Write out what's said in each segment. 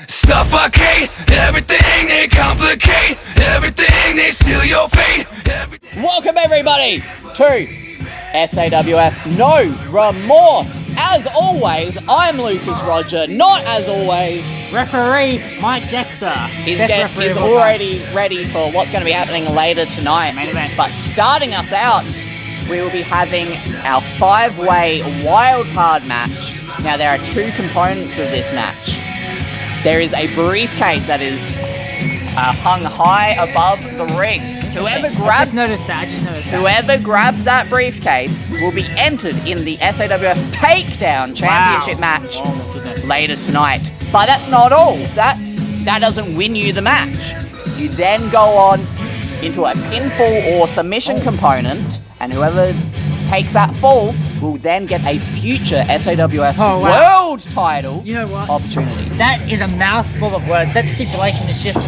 Suffocate everything, they complicate everything, they steal your fate. Welcome everybody to SAWF No Remorse. As always, I'm Lucas Roger, not as always. Referee Mike Dexter. He's already ready for what's going to be happening later tonight. Main event. But starting us out, we will be having our 5-way wildcard match. Now there are two components of this match. There is a briefcase that is hung high above the ring. Whoever I just noticed that. Whoever grabs that briefcase will be entered in the SAWF Takedown Championship match later tonight. But that's not all. That doesn't win you the match. You then go on into a pinfall or submission component, and whoever takes that fall will then get a future SAWF World Title opportunity. That is a mouthful of words. That stipulation is just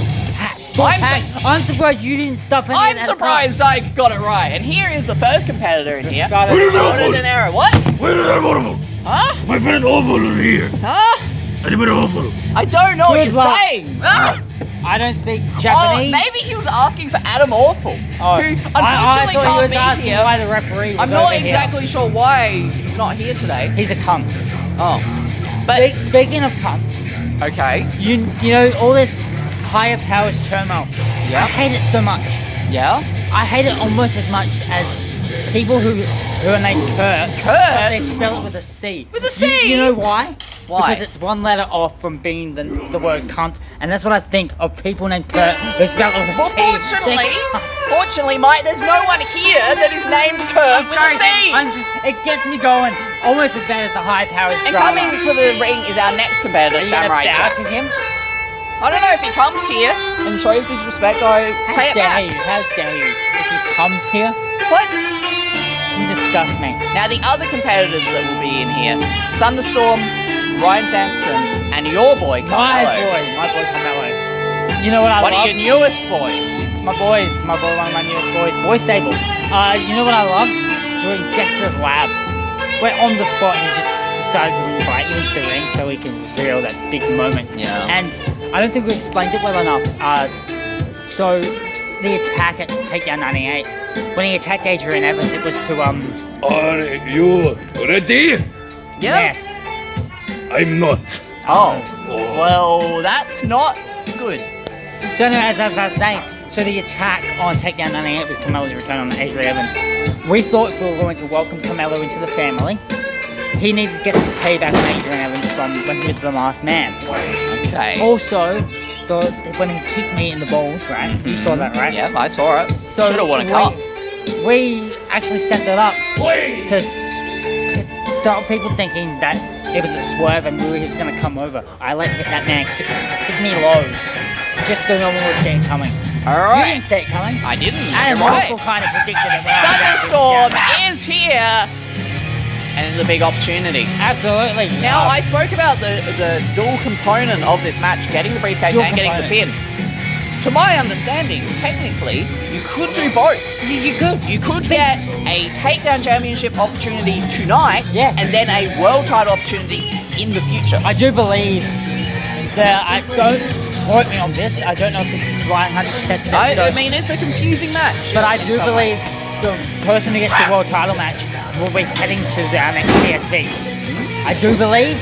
I'm surprised you didn't stuff any I'm of that surprised I got it right. And here is the first competitor in here. Got Jordan and Arrow. What? Where is that waterfall? Huh? My friend Awful is here. Huh? I don't know what Good you're luck. saying. Ah! I don't speak Oh, Japanese. maybe he was asking for Adam Awful, who I unfortunately thought he was can't asking be here. why the referee was I'm not over here. exactly sure why he's not here today. He's a cunt. Oh. But, Speaking of cunts, okay. you know all this higher powers turmoil. Yeah. I hate it so much. Yeah? I hate it almost as much as people who are named Kurt. Kurt? But they spell it with a C. With a C? You know why? Why? Because it's one letter off from being the word cunt, and that's what I think of people named Kurt who spell it with a Well, C. fortunately, Mike, there's no one here that is named Kurt with a C. It gets me going almost as bad as the high powers And drama. coming to the ring is our next competitor, Are you gonna Samurai bow Jack. to him? I don't know if he comes here and shows his respect, I pay it back. How dare you? If he comes here, What? you disgust me. Now the other competitors that will be in here, Thunderstorm, Ryan Sampson, and your boy, My Carmelo. boy Carmelo. You know what I One love? of your newest boys. My boy, one of my newest boys, Boy Stable. You know what I love? Doing Dexter's Lab. We're on the spot and he just decided to invite you into the ring so we can reveal that big moment. Yeah. And I don't think we explained it well enough. So the attack at Takedown 98, when he attacked Adrian Evans, it was to Are you ready? Yeah. Yes. I'm not. Oh. Well, that's not good. So no, as I was saying, so the attack on Takedown 98 with Carmelo's return on Adrian Evans, we thought we were going to welcome Carmelo into the family. He needed to get some payback on Adrian Evans from when he was the last man. Okay. Also, when he kicked me in the balls, right? You saw that, right? Yeah, I saw it. So Should've won a cup. we actually set that up to stop people thinking that it was a swerve and Rui was going to come over. I let that man kick me low, just so no one would see it coming. You Alright. didn't see it coming. I didn't. Adam You're right. Russell kind of predicted it. When I was Thunderstorm down. is here! And it's a big opportunity. Absolutely. Now, I spoke about the dual component of this match, getting the briefcase Dual and getting the pin. To my understanding, technically, you could do both. You could. You could get a Takedown Championship opportunity tonight, Yes. and then a World Title opportunity in the future. I do believe that don't quote me on this. I don't know if this is 100% I mean, it's a confusing match. but I do believe the person who gets the world title match will be heading to the next PSV. I do believe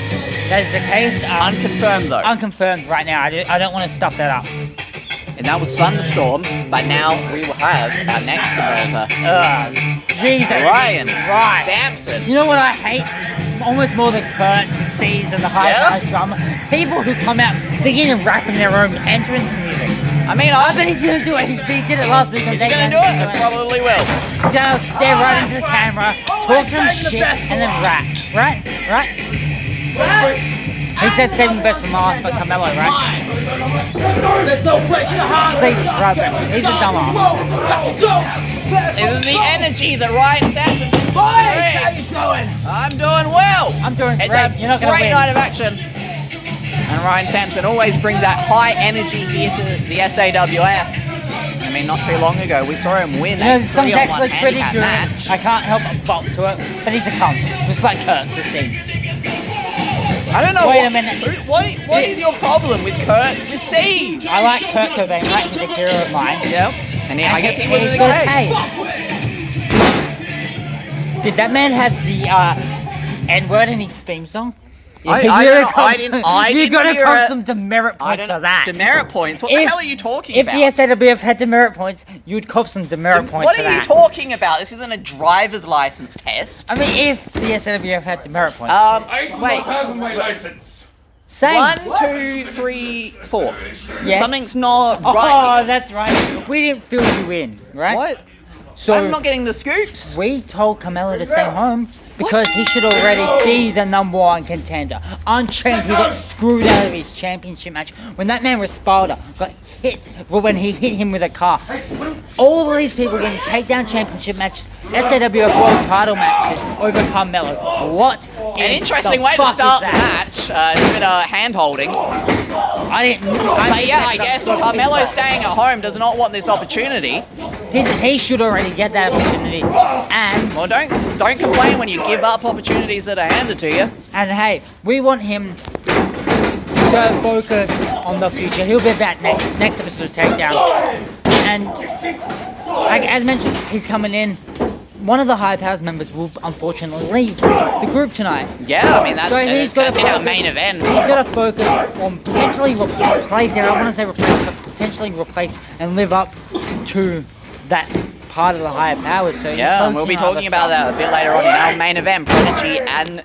that is the case. Unconfirmed, though. Unconfirmed right now. I don't want to stuff that up. And that was Thunderstorm, but now we will have our next competitor, Jesus Ryan Christ. Sampson. You know what I hate? Almost more than Kurt's and C's and the high price drama. People who come out singing and rapping their own entrance music. I mean, I bet he's gonna do it. He did it last week. Is he gonna do it? It probably will. He's gonna stare right into the camera, talk some shit, and then rap. Right? He said saving best for last, but Carmelo, right? There's no place to hide. He's a dumbass. It's the energy that Ryan Sampson brings to the Boys, how ring. you doing? I'm doing well. I'm doing It's crap. a You're not gonna great win. night of action. And Ryan Sampson always brings that high energy here to the SAWF. I mean, not too long ago, we saw him win You know, a the song's 3-on-1 actually pretty handicap good. match. I can't help but bop to it, but he's a cunt, just like Kurt, the scene. I don't know. Wait a minute. What is your problem with Kurt Siege? I like Kurt Cobain, right? He's a hero of mine. Yep. And I guess he was He's a got great. paid. Did that man have the N-word in his theme song? I didn't You gotta hear come it. some demerit I points don't for that. Demerit points? What the hell are you talking If about? the SAWF had demerit points, you'd cop some demerit points What for are you that. talking about? This isn't a driver's license test. I mean, if the SAWF had demerit points. I do Wait. not have my license. Same. 1, 2, 3, 4. Yes. Something's not Oh, right. that's right. We didn't fill you in, right? What? So I'm not getting the scoops. we told Carmelo to stay home because he should already be the #1 contender. Unchained, he got screwed out of his championship match when that man Raspada got hit. Well, when he hit him with a car. All of these people getting takedown championship matches, SAWF World Title matches over Carmelo. What? An interesting way to start the match. It's a bit of hand holding. I didn't. But yeah, I guess Carmelo staying at home does not want this opportunity. He should already get that opportunity. And Well, don't complain when you give up opportunities that are handed to you. hey, we want him to focus on the future. He'll be back next episode of Takedown. And like as mentioned, he's coming in. One of the High Powers members will unfortunately leave the group tonight. Yeah, I mean that's So he's got that's to in our focus- main event. He's got to focus on potentially replacing. I don't want to say replace, but potentially replace and live up to that part of the Higher Powers. So he's Yeah, and we'll be focusing on talking other about stuff. that a bit later on in our main event. Prodigy and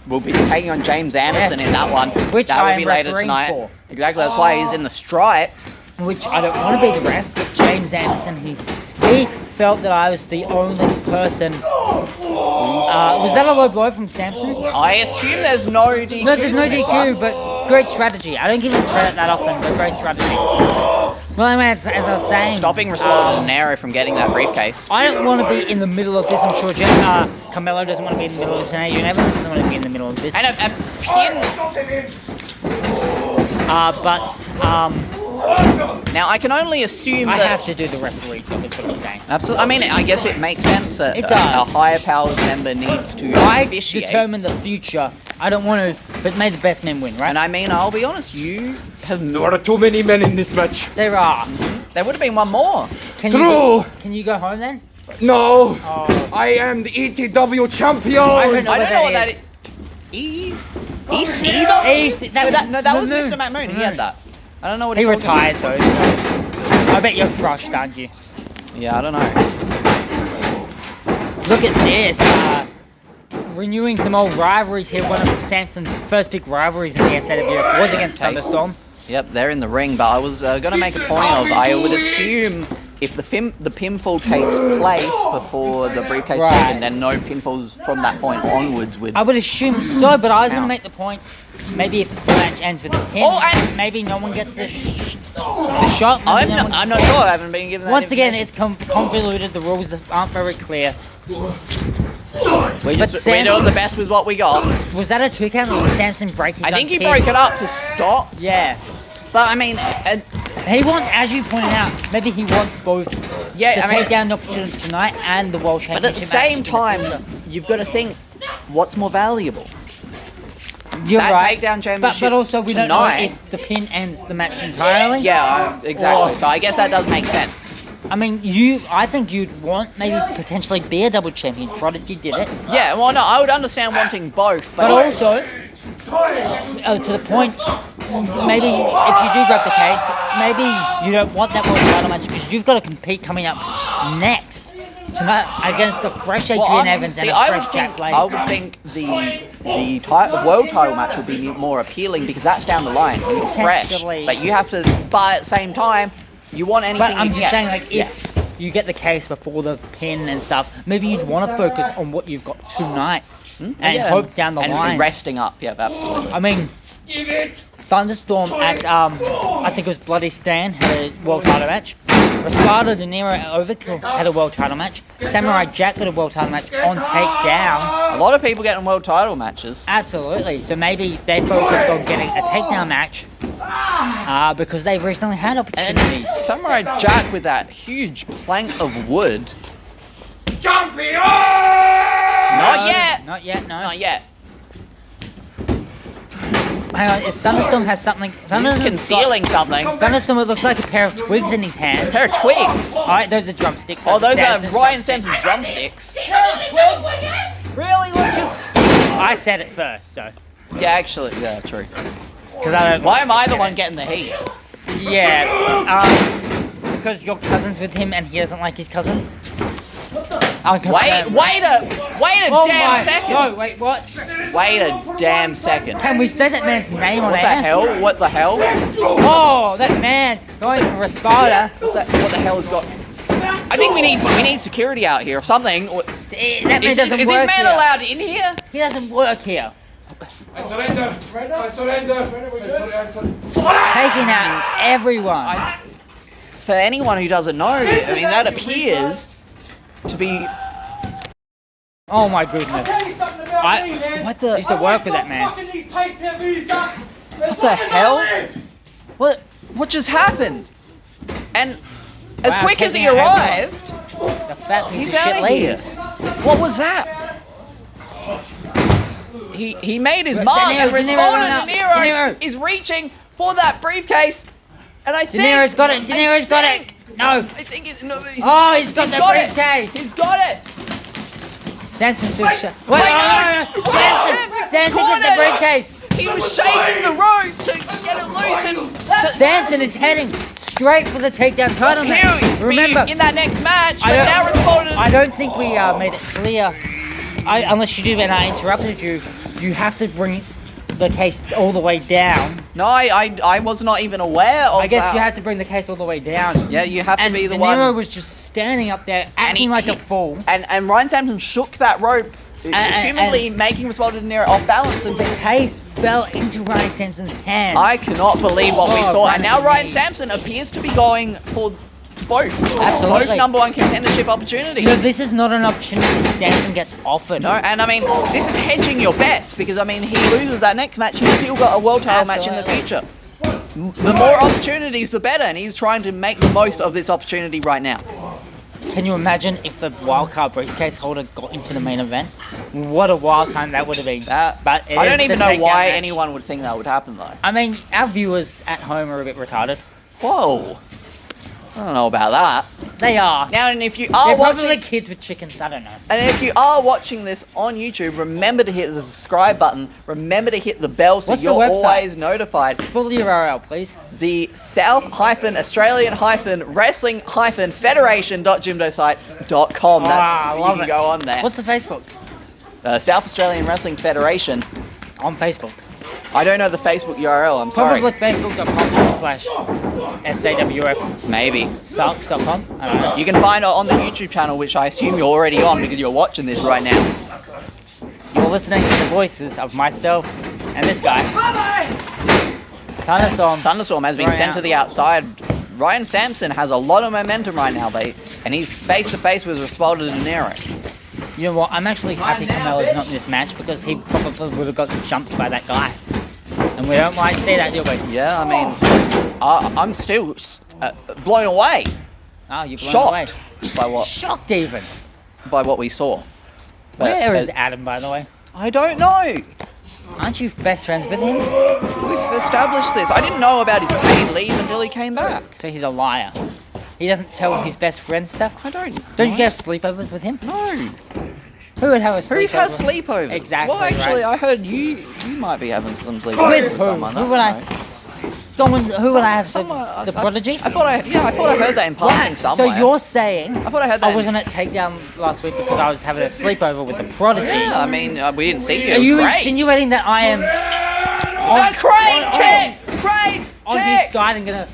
we'll be taking on James Anderson Yes. in that one. Which that I will be am later refereeing tonight. for. Exactly, that's why he's in the stripes. Which I don't want to be the ref, but James Anderson, he felt that I was the only person. Was that a low blow from Samson? I assume there's no DQ. No, there's no in this DQ, one. but great strategy. I don't give him credit that often, but great strategy. Well, anyway, as I was saying, Stopping Raspada and Nero from getting that briefcase. I don't want to be in the middle of this. I'm sure Carmelo doesn't want to be in the middle of this, and Adrian Evans doesn't want to be in the middle of this. And a pin. Now I can only assume I that. have to do the referee job, is what I'm saying. Absolutely. I mean, I guess it makes sense that It does. a higher powers member needs to I officiate. determine the future. I don't want to, but may the best men win, right? And I mean, I'll be honest, you have. There are too many men in this match. There are. There would have been one more. Can True. Can you go home then? No, Oh. I am the ETW champion. I don't know I what don't know what that that is. is. ECW? EC that was Moon. Mr. Matt Moon. He Moon. had that. I don't know what He it's called. retired though. So I bet you're crushed, aren't you? Yeah, I don't know. Look at this. Renewing some old rivalries here. One of Samson's first big rivalries in the SAWF was against Okay. Thunderstorm. Yep, they're in the ring, but I was going to make a point of, I would assume if the pinfall takes place before the briefcase Right. taken, then no pinfalls from that point onwards would. I would assume so, but I was going Ow. to make the point. Maybe if the match ends with a pin, Oh, and- maybe no one gets the shot. Maybe I'm no not, one- I'm not sure, I haven't been given that Once again, information. it's convoluted. The rules aren't very clear. We're Sam- doing the best with what we got. Was that a 2 count or was Samson breaking? I think he broke it up to stop, Yeah. but I mean, He wants, as you pointed out, maybe he wants both yeah, the I mean, takedown opportunity tonight and the World but Championship at the match same in the time, future. you've got to think, what's more valuable? You're that right. takedown championship But also, we don't know tonight- if the pin ends the match entirely. Yeah, exactly. Or- So I guess that does make sense. I mean, I think you'd want maybe potentially be a double champion. Prodigy did it. Yeah, well, no, I would understand wanting both, But also, to the point, maybe if you do grab the case, maybe you don't want that world title match because you've got to compete coming up next tonight against a fresh Adrian Evans and a fresh Jack Blade. I would think the world title match would be more appealing because that's down the line and it's fresh. Potentially. But you have to, but at the same time, you want anything. But I'm you just get. saying, like, Yeah. if you get the case before the pin and stuff, maybe you'd want to focus on what you've got tonight and Yeah, hope down the and line. resting up. Yeah, absolutely. I mean, Thunderstorm at I think it was Bloody Stan had a world title match. Raspada De Niro at Overkill had a world title match. Samurai Jack got a world title match on Takedown. A lot of people getting world title matches. Absolutely. So maybe they focused on getting a takedown match because they've recently had And opportunities. Samurai Jack with that huge plank of wood. Champion! Not yet. Not yet. No. Not yet. hang on, is Thunderstorm has something. He's Thunderstorm's concealing something. got- Thunderstorm, it looks like a pair of twigs in his hand. Pair of twigs. Alright, those are drumsticks. Oh, those are Samson's Ryan drumsticks. Sampson's drumsticks. Really, Lucas? I said it first, so. Yeah, actually, yeah, true. Because I don't. Why am I the one getting the heat? Yeah, because you're cousins with him and he doesn't like his cousins. Wait a Oh damn my! second. No, wait, what? Wait a damn second. Can we say that man's name on What the air? hell? What the hell? Oh, that man going for a spider. What the hell has got? I think we need security out here or something. That man Is doesn't this work man here. allowed in here? He doesn't work here. I surrender. I surrender. I surrender. Taking out everyone. For anyone who doesn't know, I mean that appears to be Oh my goodness. what the Used to work with that man. what the hell? What just happened? And as Wow, quick as he taking out arrived, The fat piece he's of shit out of here. leaves. What was that? He made his De mark Niro, and De Niro, responded. run up. De Niro De Niro. is reaching for that briefcase, and I De think Niro's got it. De Niro's got it. No. I think it's no. Oh, he's got the it. briefcase. He's got it. Samson still shut. wait, Wait, no. Samson Caught gets the it. briefcase. He was shaking the rope to get it loose, and Samson is heading straight for the takedown title he'll match. be Remember, in that next match, but I don't- now responded. I don't think we made it clear. Unless you did and I interrupted you, you have to bring the case all the way down. No, I was not even aware of I guess that. you had to bring the case all the way down. Yeah, you have to And be the De Niro one. was just standing up there And acting like a fool. And Ryan Sampson shook that rope, assumedly making responded near off balance, and The case fell into Ryan Sampson's hands. I cannot believe what we Oh, saw. And now running Ryan knee. Sampson appears to be going for both. Absolutely. Both number one contendership opportunities. No, this is not an opportunity Samson gets offered. No, and I mean, this is hedging your bets because I mean, he loses that next match, he's still got a world title match in the Absolutely. future. The more opportunities, the better, and he's trying to make the most of this opportunity right now. Can you imagine if the wildcard briefcase holder got into the main event? What a wild time that would have been. But it I is don't the even know takedown why match. anyone would think that would happen though. I mean, our viewers at home are a bit retarded. Whoa. I don't know about that. They are. Now, and if you are They're probably watching, kids with chickens. I don't know. and if you are watching this on YouTube, remember to hit the subscribe button. Remember to hit the bell so What's the you're website? always notified. Full URL, please. The South-Australian-Federation.gymdosite.com. Ah, I You love can it. go on there. What's the Facebook? South Australian Wrestling Federation. On Facebook. I don't know the Facebook URL. I'm sorry. Probably facebook.com/SAWF Maybe. Sucks.com. I don't know. You can find it on the YouTube channel, which I assume you're already on because you're watching this right now. You're listening to the voices of myself and this guy. Thunderstorm. Thunderstorm has been Right sent out. to the outside. Ryan Sampson has a lot of momentum right now, and he's face to face with Respaldo De Niro. You know what? I'm actually happy Carmelo's not in this match because he probably would have got jumped by that guy. And we don't like to see that, do we? Yeah, I mean, I'm still blown away, Oh, you're blown away. shocked Shocked even. by what we saw. But, Where is Adam, by the way? I don't know. Aren't you best friends with him? We've established this. I didn't know about his paid leave until he came back. So he's a liar. He doesn't tell his best friend stuff. I don't. Don't you have sleepovers with him? No. Who would have a sleepover? Who has sleepovers? Exactly, Well, actually, right. I heard you might be having some sleepovers With with who? someone. Who would I? Who would I have? Someone- The Prodigy? I thought I heard that in passing Right, somewhere. so you're saying I thought I heard that. I wasn't at Takedown last week because I was having a sleepover with the Prodigy? Yeah, I mean, we didn't see you. Are It was you great. insinuating that I am The crane kick! Crane on kick! his side and gonna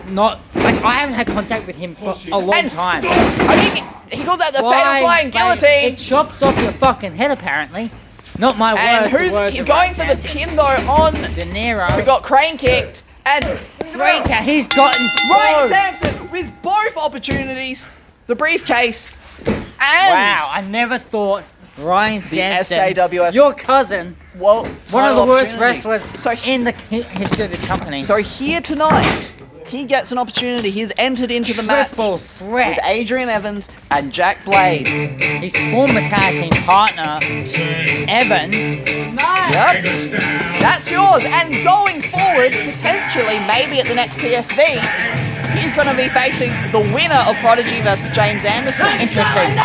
not like I haven't had contact with him for a long And- time? I think he called that the Why? fatal flying Mate, guillotine. It chops off your fucking head apparently. Not my And words. the words he's of going Ryan for the Sampson. pin though on. De Niro. We got crane kicked and Breaker. He's gotten Ryan through. Sampson with both opportunities, the briefcase and Wow, I never thought Ryan Sampson, SAWF your cousin, well, one of the title worst opportunity. wrestlers So in the history of this company. So here tonight, he gets an opportunity. He's entered into the match Triple with threat. Adrian Evans and Jack Blade. His former tag team partner, Evans. Yep. That's yours. And going forward, potentially, maybe at the next PSV, he's going to be facing the winner of Prodigy versus James Anderson. Interesting.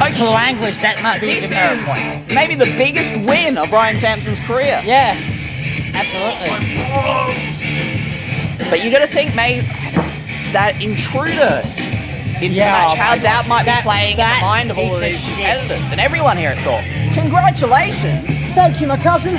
Okay. To language, that might be This the error point. is maybe the biggest win of Brian Sampson's career. Yeah, absolutely. But you got to think, maybe that intruder into the match, how that might be playing in the mind of all of these competitors and everyone here at Sawf. Congratulations! Thank you, my cousin.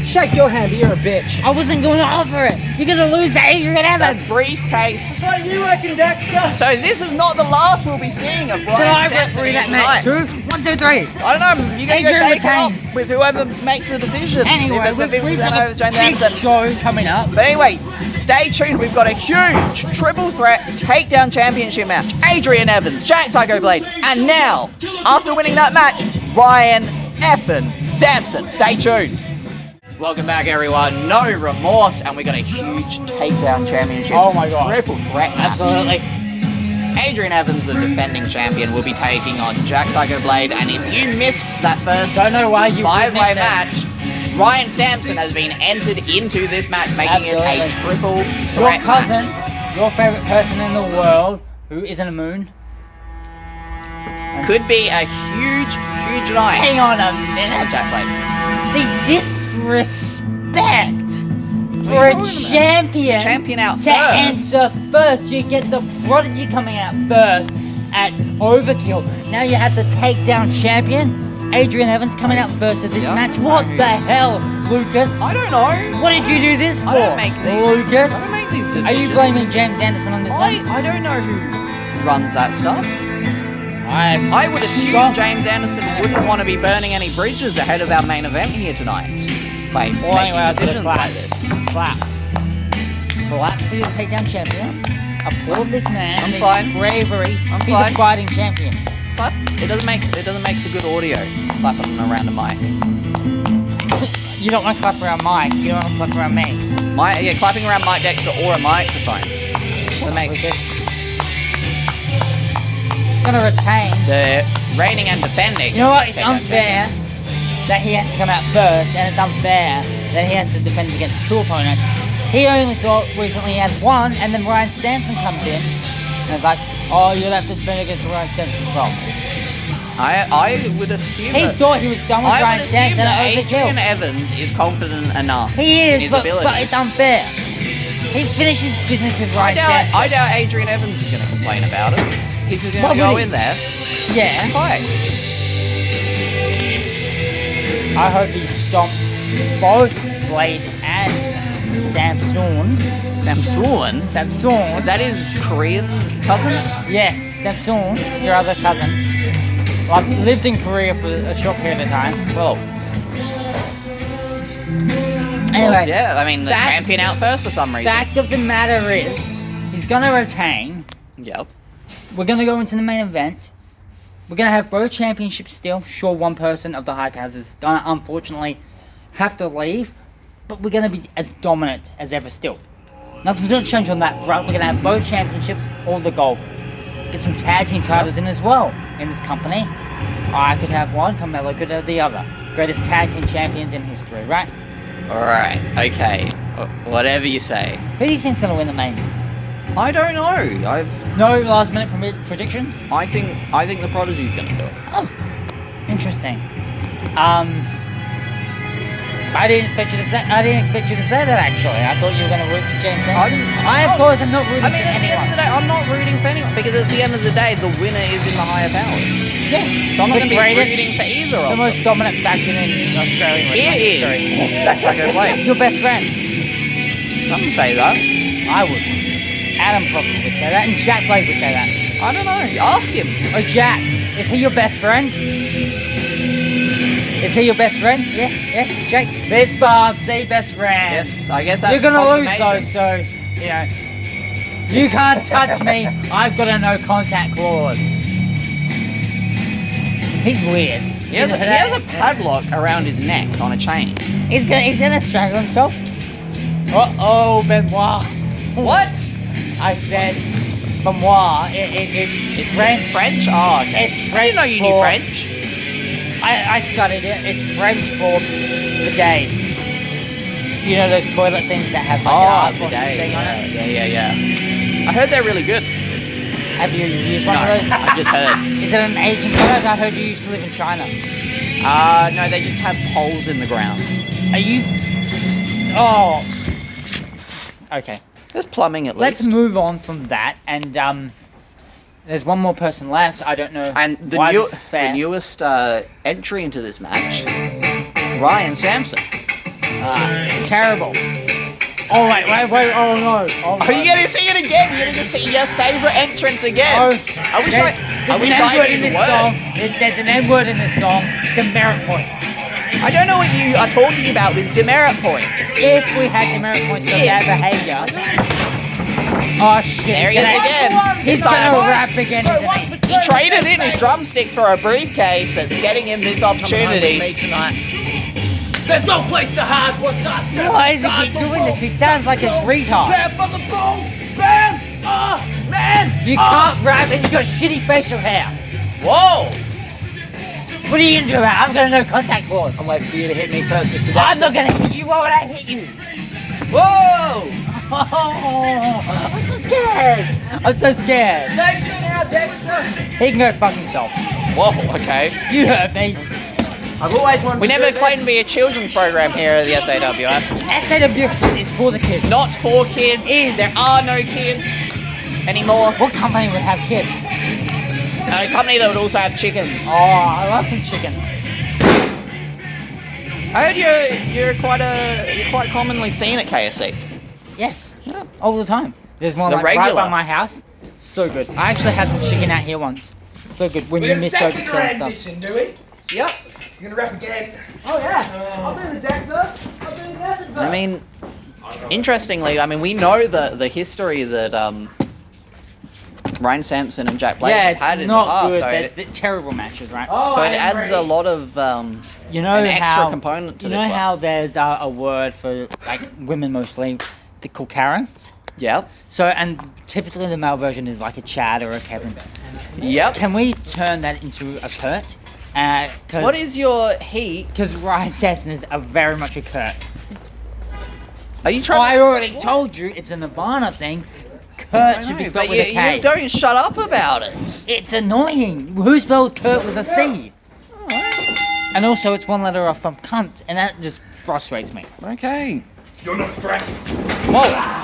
Shake your hand, but you're a bitch. I wasn't going to offer it. You're going to lose to Adrian That Evans. briefcase. So you reckon, Dexter? So this is not the last we'll be seeing of Did I Brian Sampson referee here that match tonight. too? 1, 2, 3. I don't know. You got to go Adrian take it up retains. with whoever makes the decision. Anyway, If it's the we've 50% got over a James big Anderson. show coming up. But anyway, stay tuned. We've got a huge triple threat takedown championship match. Adrian Evans, Jack Psycho Blade, and now, after winning that match, Ryan effing Sampson. Stay tuned. Welcome back, everyone. No remorse, and we got a huge takedown championship. Oh my God. Triple threat match. Absolutely. Adrian Evans, the defending champion, will be taking on Jack Psycho Blade, and if you missed that first Don't know why you would five-way miss it. match, Ryan Sampson has been entered into this match, making it a Absolutely. triple Your threat cousin, match. your favourite person in the world, who isn't a moon. Could be a huge, huge night Hang on a for minute. Jack Blade. The disrespect for are a you talking about? champion, Champion out to first. answer first. You get the Prodigy coming out first at Overkill. Now you have the takedown champion, Adrian Evans, coming out first at this Yep. match. What the hell, Lucas? I don't know. What did you do this for, I don't make these. Lucas? I don't make these decisions. Are you blaming James Anderson on this one? I don't know who runs that stuff. I would assume shocked. James Anderson wouldn't want to be burning any bridges ahead of our main event here tonight by Well, making anyway, I was gonna decisions clap. like this. Clap. Clap for your takedown champion. Applaud this man. I'm his fine. bravery. I'm He's fine. a fighting champion. But it doesn't make for good audio clapping around a mic. You don't want to clap around Mike. You don't want to clap around me. Clapping around Mike Dexter or a microphone. Doesn't make He's gonna retain. the reigning and defending. You know what? It's takedown unfair champion. that he has to come out first, and it's unfair that he has to defend against two opponents. He only thought recently he had one, and then Ryan Sampson comes in, and it's like, oh, you'll have to defend against Ryan Sampson as well. I would assume He that, thought he was done with I Ryan would assume Sampson that at Adrian Overkill. Evans is confident enough He in is, his but abilities. it's unfair. He finishes business with Ryan Sampson. I doubt Adrian Evans is going to complain about it. He's just going Why to go would he? in there Yeah. and fight. I hope he stomps both Blade and Samson. Samson? Samson. Is that his Korean cousin? Yes, Samson, your other cousin. I've lived in Korea for a short period of time. Well, Anyway, yeah, I mean, the fact- champion out first for some reason. fact of the matter is, he's gonna retain. Yep. We're gonna go into the main event. We're gonna have both championships still. Sure, one person of the Hype House is gonna unfortunately have to leave, but we're gonna be as dominant as ever still. Nothing's gonna change on that front. We're gonna have both championships, all the gold. Get some tag team titles in as well in this company. I could have one, Carmelo could have the other. Greatest tag team champions in history, right? Alright, okay. Whatever you say. Who do you think's gonna win the main? I don't know. No last minute predictions? I think the Prodigy's going to do it. Oh, interesting. I didn't expect you to say that actually. I thought you were going to root for James Anderson. Of course, I'm not rooting I mean, for at the end anyone. of the day, I'm not rooting for anyone because at the end of the day, the winner is in the higher powers. Yes, So I'm not the going to be greatest, rooting for either of the them. most dominant faction in Australian wrestling It history. is. That's like a play. Your best friend. Some say that. I would. Adam probably would say that, and Jack Blake would say that. I don't know. Ask him. Oh, Jack, is he your best friend? Is he your best friend? Yeah, Jack. Fist bump, say best friend. Yes, I guess that's You're gonna lose though, confirmation. so you know you can't touch me. I've got a no contact clause. He's weird. He has a padlock around his neck on a chain. He's gonna strangle himself. Uh-oh, Benoit. What? I said Benoit. It's French. French? Oh, okay. It's I didn't know French you knew for- French. I studied it. It's French for bidet. You know those toilet things that have like an ass washing bidet. thing on it? Yeah. I heard they're really good. Have you used one No, of those? I just heard. Is it an Asian product? I heard you used to live in China. No, they just have holes in the ground. Are you? Oh. Okay. There's plumbing at Let's least. move on from that, and there's one more person left. I don't know And why this is fair. the newest entry into this match, Ryan Sampson. Terrible. Oh wait, oh no. Oh, Are you gonna see it again? You're gonna see your favourite entrance again. Oh, I wish I in knew the this song. words. There's an N word in this song. Demerit points. I don't know what you are talking about with demerit points. If we had demerit points for bad behavior. Oh shit. There he is again. He's gonna rap again, isn't he? He traded in his drumsticks for a briefcase that's getting him this opportunity. There's no place to hide what's us. Why is he keep doing this? He sounds like a retard. Prepare for the boom, bam, man. You can't rap and you got shitty facial hair. Whoa! What are you gonna do about it? I'm gonna no contact clause. I'm waiting for you to hit me first. I'm not gonna hit you. Why would I hit you? Whoa! Oh, I'm so scared. I'm so scared. Take me now, Dexter. He can go fuck himself. Whoa, okay. You heard me. I've always wanted We to never do claimed to be a children's program here at the SAWF. SAWF is for the kids. Not for kids. There are no kids anymore. What company would have kids? A company that would also have chickens. Oh, I love some chickens. I heard you're quite commonly seen at KSC. Yes. Yeah. All the time. There's one The like right regular. by my house. So good. I actually had some chicken out here once. So good. When you miss those second kind of stuff. rendition, do it? Yep. You're gonna rap again. Oh yeah. I'll do the deck first. I'll do the deck first. I mean, interestingly, we know the history that Ryan Sampson and Jack Blake Yeah, had it's in not the past. good. So They're terrible matches, right? Oh, So I it am adds ready. a lot of You know an extra how component to you this know one. how there's a word for like women mostly, they're called Karens. Yep. So and typically the male version is like a Chad or a Kevin. Yep. Can we turn that into a Kurt? What is your heat? Because Ryan Sampson is very much a Kurt. Are you trying? I already told you it's a Nirvana thing. Kurt should be spelled with a K. you don't shut up about it. It's annoying. Who spelled Kurt with a C? And also, it's one letter off from cunt, and that just frustrates me. Okay. You're not correct. Whoa.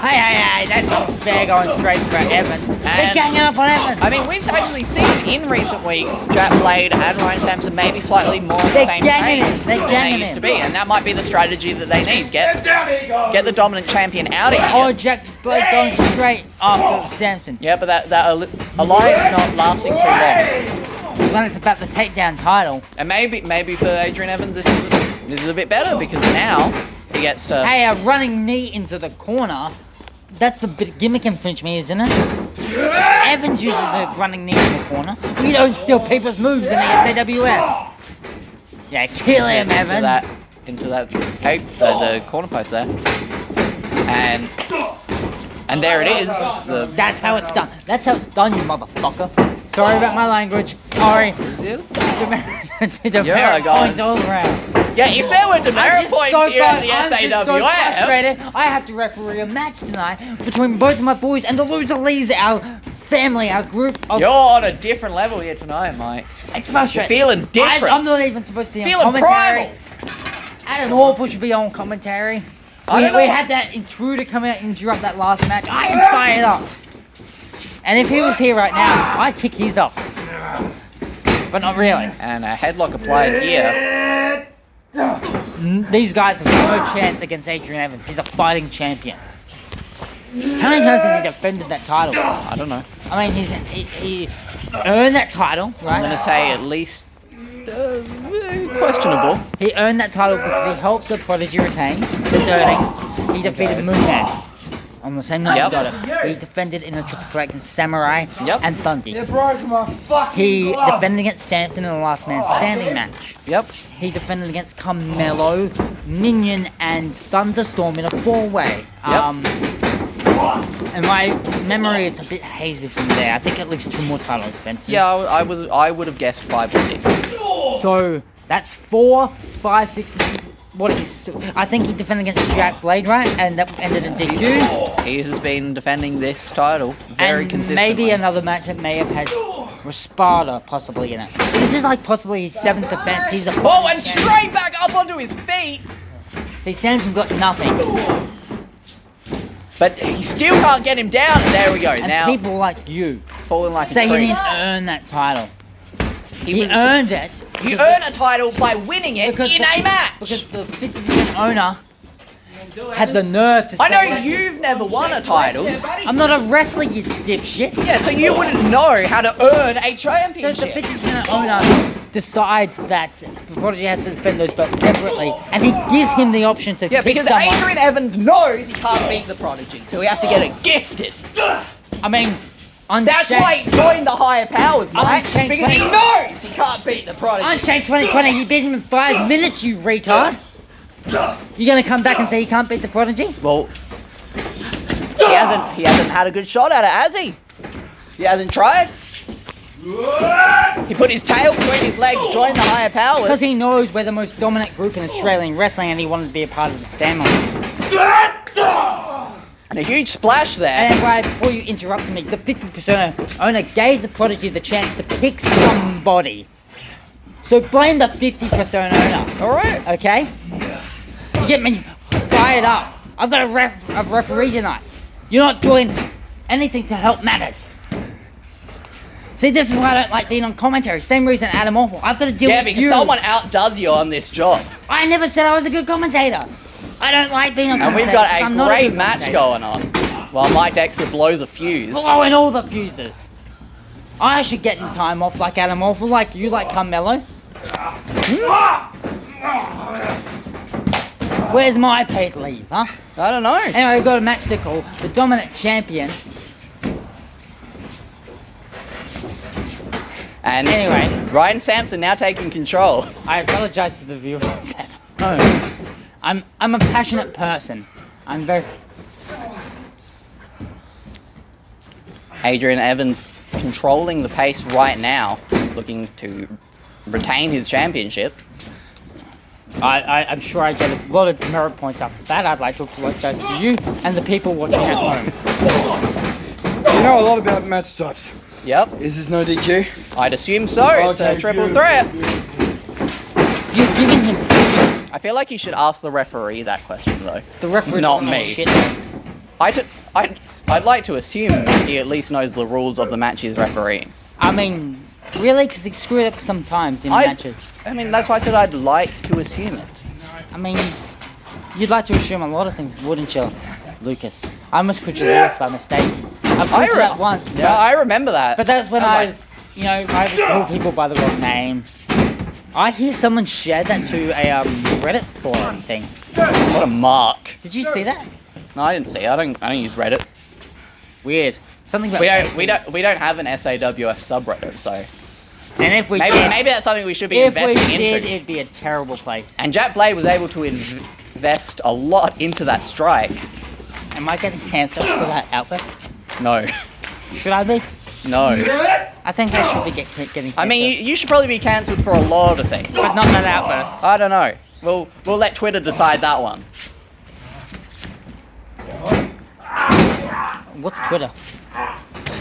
Hey, that's not fair going straight for Evans. They're And- ganging up on Evans. We've actually seen in recent weeks Jack Blade and Ryan Sampson maybe slightly more on the They're same ganging page him. They're than ganging they used to him. be, and that might be the strategy that they need. Get down here, you go. Get the dominant champion out of here. Oh, Jack Blake going straight after Sampson. Yeah, but that alliance not lasting too long. When it's about the takedown title. And maybe for Adrian Evans this is a bit better because now he gets to. Hey, a running knee into the corner. That's a bit gimmick infringement, isn't it? Evans uses a running knee in the corner. We don't steal people's moves in the SAWF. Yeah, kill him, Evans. into that the corner post there, and there it is. That's how it's done. That's how it's done, you motherfucker. Sorry about my language. Sorry. Demerit guy. points all around. Yeah, if there were I'm demerit just points so here at the I'm just so SAWF, frustrated. I have to referee a match tonight between both of my boys, and the loser leaves our family, our group of. you're on a different level here tonight, mate. It's You're frustrating. feeling different. I'm not even supposed to be on feeling commentary. primal. Adam Orful should be on commentary. I don't We know. had that intruder come out and interrupt that last match. I am fired up. And if he was here right now, I'd kick his office. But not really. And a headlock applied here. These guys have no chance against Adrian Evans. He's a fighting champion. How many times has he defended that title? I don't know. He earned that title, right? I'm gonna say at least questionable. He earned that title because he helped the Prodigy retain. That's earning. He defeated Okay. Moonman. On the same night Yep. he got it. He defended in a triple threat against Samurai Yep. and Thundy. They're broken my fucking He glove. defended against Samson in the last man standing match. Yep. He defended against Carmelo, Minion, and Thunderstorm in a 4-way. And my memory is a bit hazy from there. I think at least 2 more title defenses. Yeah, I would have guessed 5 or 6. So that's 4, 5, 6. This is what he's. I think he defended against Jack Blade, right? And that ended in DQ. He has been defending this title very And consistently. maybe another match that may have had Raspada possibly in it. This is like possibly his 7th defense. He's a. Whoa, and straight back up onto his feet. See, Samson's got nothing. But he still can't get him down. There we go. And Now people like you falling like say a he tree. didn't earn that title. He was- earned it. You because earn a title by winning it because in the- a match. Because the 50% owner had the nerve to say, I know you've never won a title. I'm not a wrestler, you dipshit. Yeah, so you wouldn't know how to earn a So the championship. 50% owner decides that the Prodigy has to defend those belts separately, and he gives him the option to Yeah, pick because someone. Adrian Evans knows he can't beat the Prodigy, so he has to get it gifted. I mean, That's why he joined the higher powers, mate. Unchained Because he 20. knows he can't beat the Prodigy. Unchained 2020, he beat him in 5 minutes, you retard. You gonna come back and say he can't beat the Prodigy? Well, he hasn't had a good shot at it, has he? He hasn't tried. He put his tail between his legs, joined the higher powers. Because he knows we're the most dominant group in Australian wrestling, and he wanted to be a part of this family. And a huge splash there. And right before you interrupted me, the 50% owner gave the Prodigy the chance to pick somebody. So blame the 50% owner, Alright. okay? You get me fired up. I've got a referee tonight. You're not doing anything to help matters. See, this is why I don't like being on commentary. Same reason Adam Awful. I've got to deal Yeah, with because you. someone outdoes you on this job. I never said I was a good commentator. I don't like being on And commentator. we've got because a I'm not great good match commentator. going on while Mike Dexter blows a fuse. Blowing all the fuses. I should get in time off like Adam Awful, like you, like Carmelo. Where's my paid leave, huh? I don't know. Anyway, we've got a match to call. The dominant champion. And Anyway. Ryan Sampson now taking control. I apologize to the viewers at home. I'm a passionate person. I'm very... Adrian Evans controlling the pace right now, looking to retain his championship. I'm sure I get a lot of merit points after that. I'd like to apologize to you and the people watching at home. You know a lot about match types. Yep, Is this no DQ? I'd assume so. It's a Okay, triple beautiful, threat. beautiful. You're giving him points. I feel like you should ask the referee that question though. The referee Not doesn't know me. shit. I'd like to assume he at least knows the rules of the match he's refereeing. I mean, really? Because he screwed up sometimes in matches. I mean, that's why I said I'd like to assume it. I mean, you'd like to assume a lot of things, wouldn't you, Lucas? I almost called you Lewis by mistake. I called you that once. Yeah, I remember that. But that's when I I was was, you know, I would call people by the wrong name. I hear someone shared that to a Reddit forum thing. What a mark. Did you see that? No, I didn't see it. I don't use Reddit. Weird. Something about We don't have an SAWF subreddit, so And if we maybe did, that's something we should be if we investing did, into. it'd be a terrible place. And Jack Blade was able to invest a lot into that strike. Am I getting cancelled for that outburst? No, Should I be? no. I think I should be getting cancelled. I mean, you should probably be cancelled for a lot of things. but not that outburst. I don't know. We'll let Twitter decide that one. What's Twitter?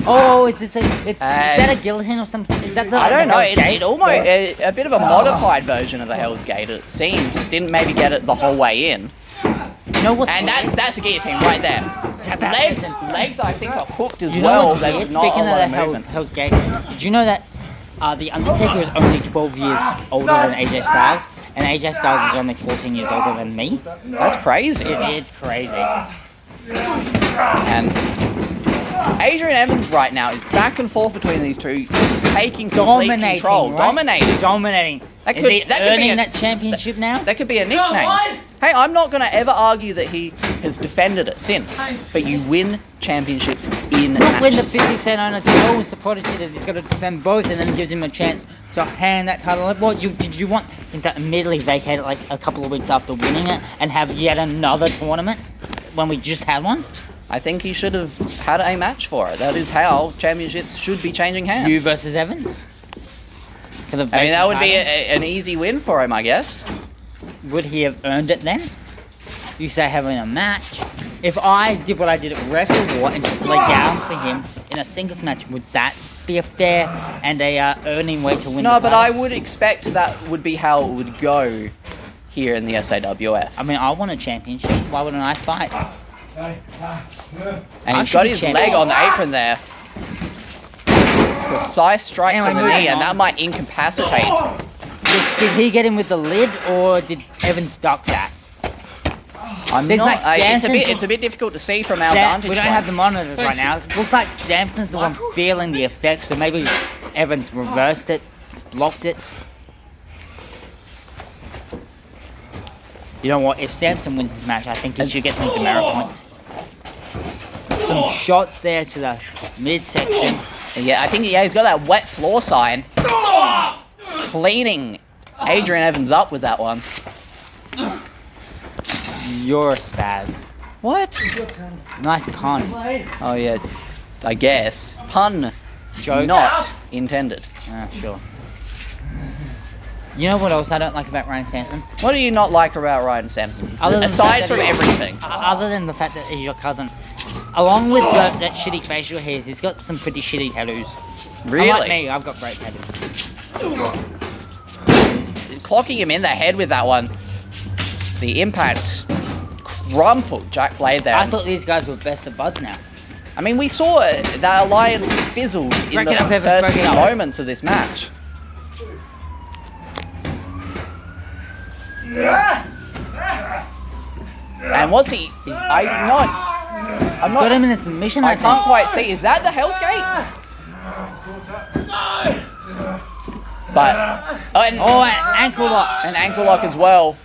Oh, is this is that a guillotine or something? Is that the I don't the know. Hell's It Gates? almost a bit of a modified version of the Hell's Gate. It seems didn't maybe get it the whole way in. You know what? And that's a guillotine right there. Tap out. Legs I think are hooked as You know well. what's There's weird? not Speaking a of lot the of movement. Hell's Gates, did you know that the Undertaker is only 12 years older than AJ Styles, and AJ Styles is only 14 years older than me? That's crazy. It's crazy. And Adrian Evans right now is back and forth between these two, taking complete Dominating, control, right? Dominating. That Is could- he that could be earning a- that championship now? That could be a nickname. Hey, I'm not going to ever argue that he has defended it since. But you win championships in Not when the matches. 50% owner tells the Prodigy that he's got to defend both and then gives him a chance to hand that title. What did you want him to immediately vacate it like a couple of weeks after winning it and have yet another tournament when we just had one? I think he should have had a match for it. That is how championships should be changing hands. You versus Evans? For the I mean, that would be title? an easy win for him, I guess. Would he have earned it then? You say having a match. If I did what I did at Wrestle War and just lay down for him in a singles match, would that be a fair and a earning way to win No, the but title? I would expect that would be how it would go here in the SAWF. I mean, I want a championship. Why wouldn't I fight? And I he's should got be his champion. leg on the apron there. Precise strike Anyway, to the moving knee, and on. that might incapacitate. Did he get him with the lid, or did Evans duck that? I'm Seems not. like Samson- it's a bit difficult to see from our vantage We don't point. have the monitors right now. It looks like Samson's the one feeling the effects, so maybe Evans reversed it, blocked it. You know what? If Samson wins this match, I think he should get some demerit points. Some shots there to the midsection. Yeah, I think he's got that wet floor sign. Cleaning Adrian Evans up with that one. You're a spaz. What? Nice pun. Oh yeah, I guess. Pun Joke. not intended. Sure. You know what else I don't like about Ryan Sampson? What do you not like about Ryan Sampson? Other than the Aside fact from that he- everything. Other than the fact that he's your cousin. Along with that shitty facial hair, he's got some pretty shitty tattoos. Really? Unlike me, I've got great tattoos. Clocking him in the head with that one. The impact crumpled Jack Blade there. I thought these guys were best of buds now. I mean, we saw that alliance fizzled in Break the it up, Evans, first break few it up. moments of this match. And what's he? I'm He's got not. him in a submission, I I can't think. quite see. Is that the Hell's Gate? But Oh, an ankle lock. an ankle lock as well.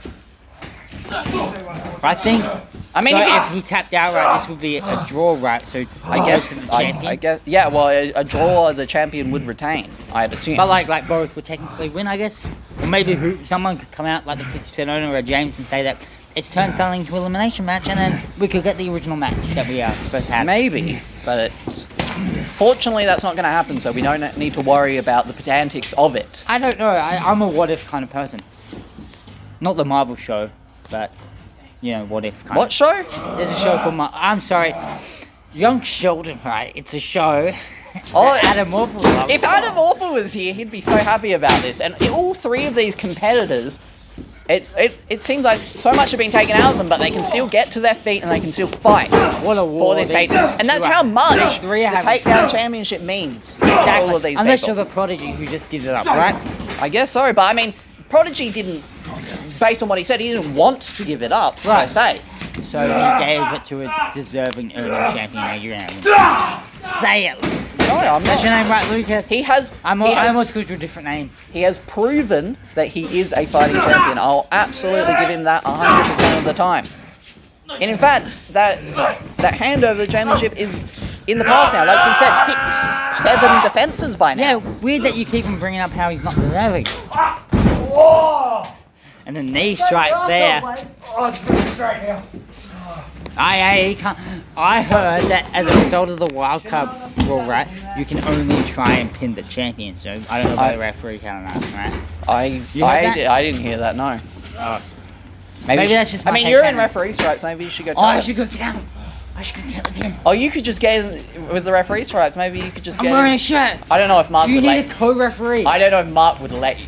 I think. I mean, so if he- if he tapped out right, this would be a draw, right? So I guess. goes to the champion. I guess. Yeah. Well, a draw the champion would retain. I'd assume. But like both would technically win, I guess. Or maybe someone could come out like the 50% owner or James and say that it's turned something into elimination match, and then we could get the original match that we are supposed to have. Maybe, but fortunately that's not going to happen. So we don't need to worry about the antics of it. I don't know. I'm a what if kind of person. Not the Marvel show, but you know, what if kind What of. show? There's a show called I'm sorry, Young Sheldon, right? It's a show. Oh, that Adam Orphan loves. If Adam Orphan was here, he'd be so happy about this. And all three of these competitors, it seems like so much has been taken out of them, but they can still get to their feet and they can still fight What a for war this these takedown. And that's two how are. much These three the are having takedown fun. championship means. Exactly. All of these Unless people. you're the Prodigy who just gives it up, right? I guess so, but I mean, Prodigy didn't, based on what he said, he didn't want to give it up, per Right. se. So he gave it to a deserving earning champion, Adrian Evans. Say it. No, I'm That's your not. name right, Lucas? He has, I he has almost called you a different name. He has proven that he is a fighting champion. I'll absolutely give him that 100% of the time. And in fact, that handover of the championship is in the past now. Like we said, 6, 7 defenses by Yeah, now. weird that you keep on bringing up how he's not deserving. And a knee strike there. Oh, it's pretty straight now. He can't. I heard that as a result of the wild card rule, right, you can only try and pin the champion. So I don't know about the referee counting that, right? You heard that? I didn't hear that, no. Oh. Maybe Maybe that's just I my mean, you're in headcanon. referee stripes, maybe you should go Oh, I tell should him. go get out. I should go get the pin. Oh, you could just get in with the referee stripes. Maybe you could just I'm get wearing in. a shirt. I don't know if Mark Do you would need let a co-referee? I don't know if Mark would let you.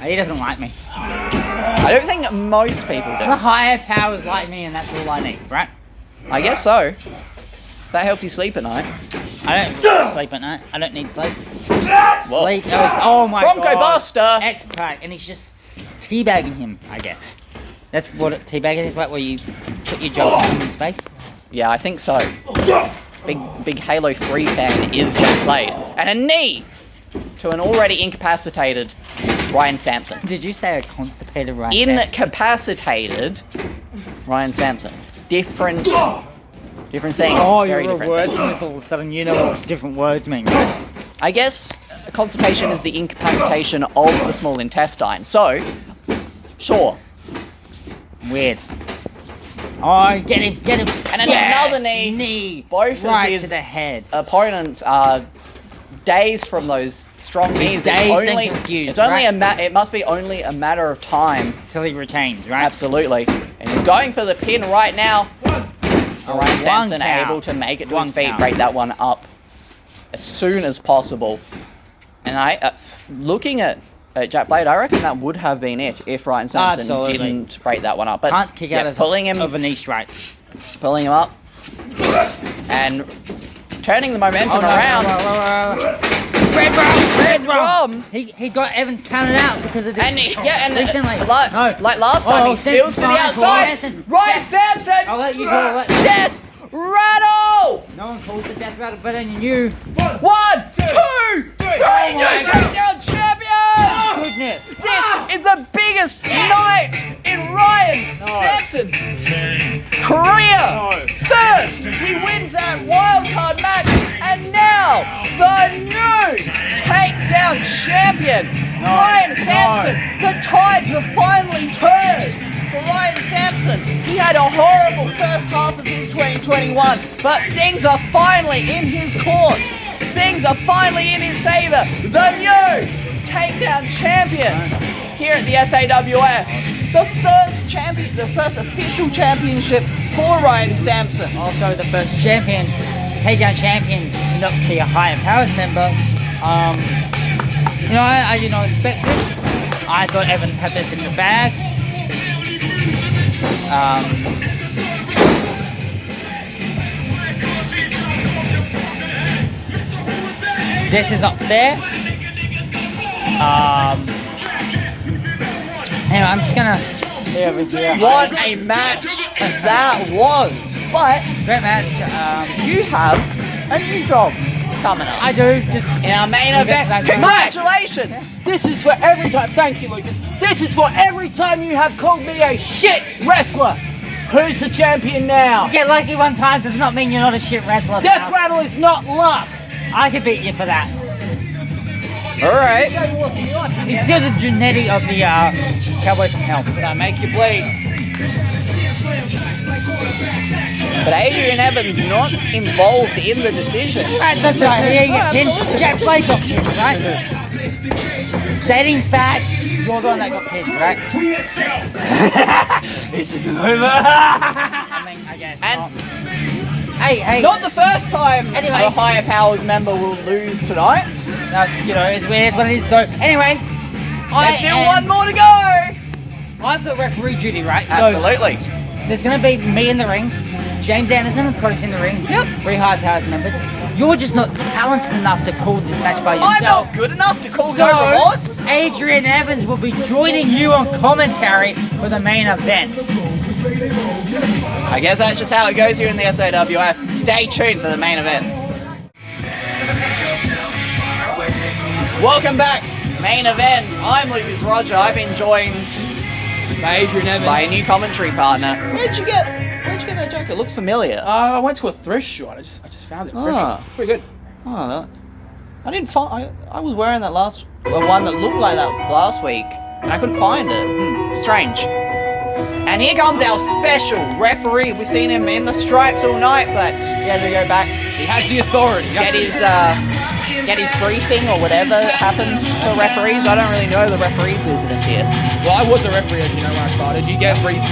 He doesn't like me. I don't think most people The do. higher powers like me, and that's all I need, right? I guess so. That helped you sleep at night. I don't sleep at night. I don't need sleep. Sleep. Oh my Bronco god. Buster! X-Pac, and he's just teabagging him, I guess. That's what teabagging is, right? Where you put your jump on his face. Yeah, I think so. Big Halo 3 fan is Jack Blade. And a knee to an already incapacitated Ryan Sampson. Did you say a constipated right? Incapacitated Ryan Sampson. different things. Oh, very you're a different things. wordsmith all of a sudden. You know what different words mean, right? I guess constipation is the incapacitation of the small intestine. So, sure. Weird. Oh, get him. And then Yes! another knee. Both right of his to the head. opponents are dazed from those strong knees. dazed and confused, It's only right? it must be only a matter of time. Till he retains, right? Absolutely. And he's going for the pin right now. Ryan Sampson count. able to make it to One his feet, count. break that one up as soon as possible. And looking at Jack Blade, I reckon that would have been it if Ryan Sampson Absolutely. didn't break that one up. But Can't kick out pulling him of a knee strike. pulling him up and turning the momentum around. Red Rum. He got Evans counted out because of this. And recently. like last time, he spills to the outside. Ryan Sampson. I'll let you go. Death rattle. No one calls the death rattle better than you. 1, 2, 3. New takedown champion. Goodness. This is the biggest night in Ryan Sampson's career. First, he wins that wildcard match, and now the new takedown champion, Ryan Sampson. The tides have finally turned for Ryan Sampson. He had a horrible first half of his 2021, but things are finally in his court. Things are finally in his favor. The new takedown champion here at the SAWF. The first official championship for Ryan Sampson. Also the first takedown champion to not be a higher powers member. I did not expect this. I thought Evans had this in the bag. This is not fair. Anyway, I'm just gonna. What a match that was! But Great match. you have a new job coming up I do just. in our main event. That's right. Congratulations! This is for every time. Thank you, Lucas. This is for every time you have called me a shit wrestler. Who's the champion now? Get lucky one time does not mean you're not a shit wrestler. Death Rattle is not luck. I could beat you for that. Alright. He's still the Genetti of the Cowboys from Hell. Can I make you bleed? But Adrian Evans not involved in the decision. Right, that's right. He ain't get pinned. Jack Blake got pinned, right? Stating facts, you're the one that got pinned, right? This isn't over. I mean, I guess. And not. Hey. not the first time Anyway. a higher powers member will lose tonight. It's weird when it is so. Anyway, There's still one more to go. I've got referee duty, right? Absolutely. So there's gonna be me in the ring, James Anderson and Prodigy in the ring. Yep. 3 high powers members. You're just not talented enough to call this match by yourself. I'm not good enough to call So, no remorse. Adrian Evans will be joining you on commentary for the main event. I guess that's just how it goes here in the SAWF. Stay tuned for the main event. Welcome back, main event. I'm Lucas Roger. I've been joined By Adrian Evans. by a new commentary partner. Where'd you get that jacket? It looks familiar. I went to a thrift store. I just found it. Thrift Ah. store. Pretty good. Oh, I didn't find. I was wearing that one that looked like that last week, and I couldn't find it. Strange. And here comes our special referee. We've seen him in the stripes all night, but he had to go back. He has the authority. Get his briefing or whatever happens for referees. I don't really know the referee business here. Well, I was a referee, as you know, when I started. You get briefs,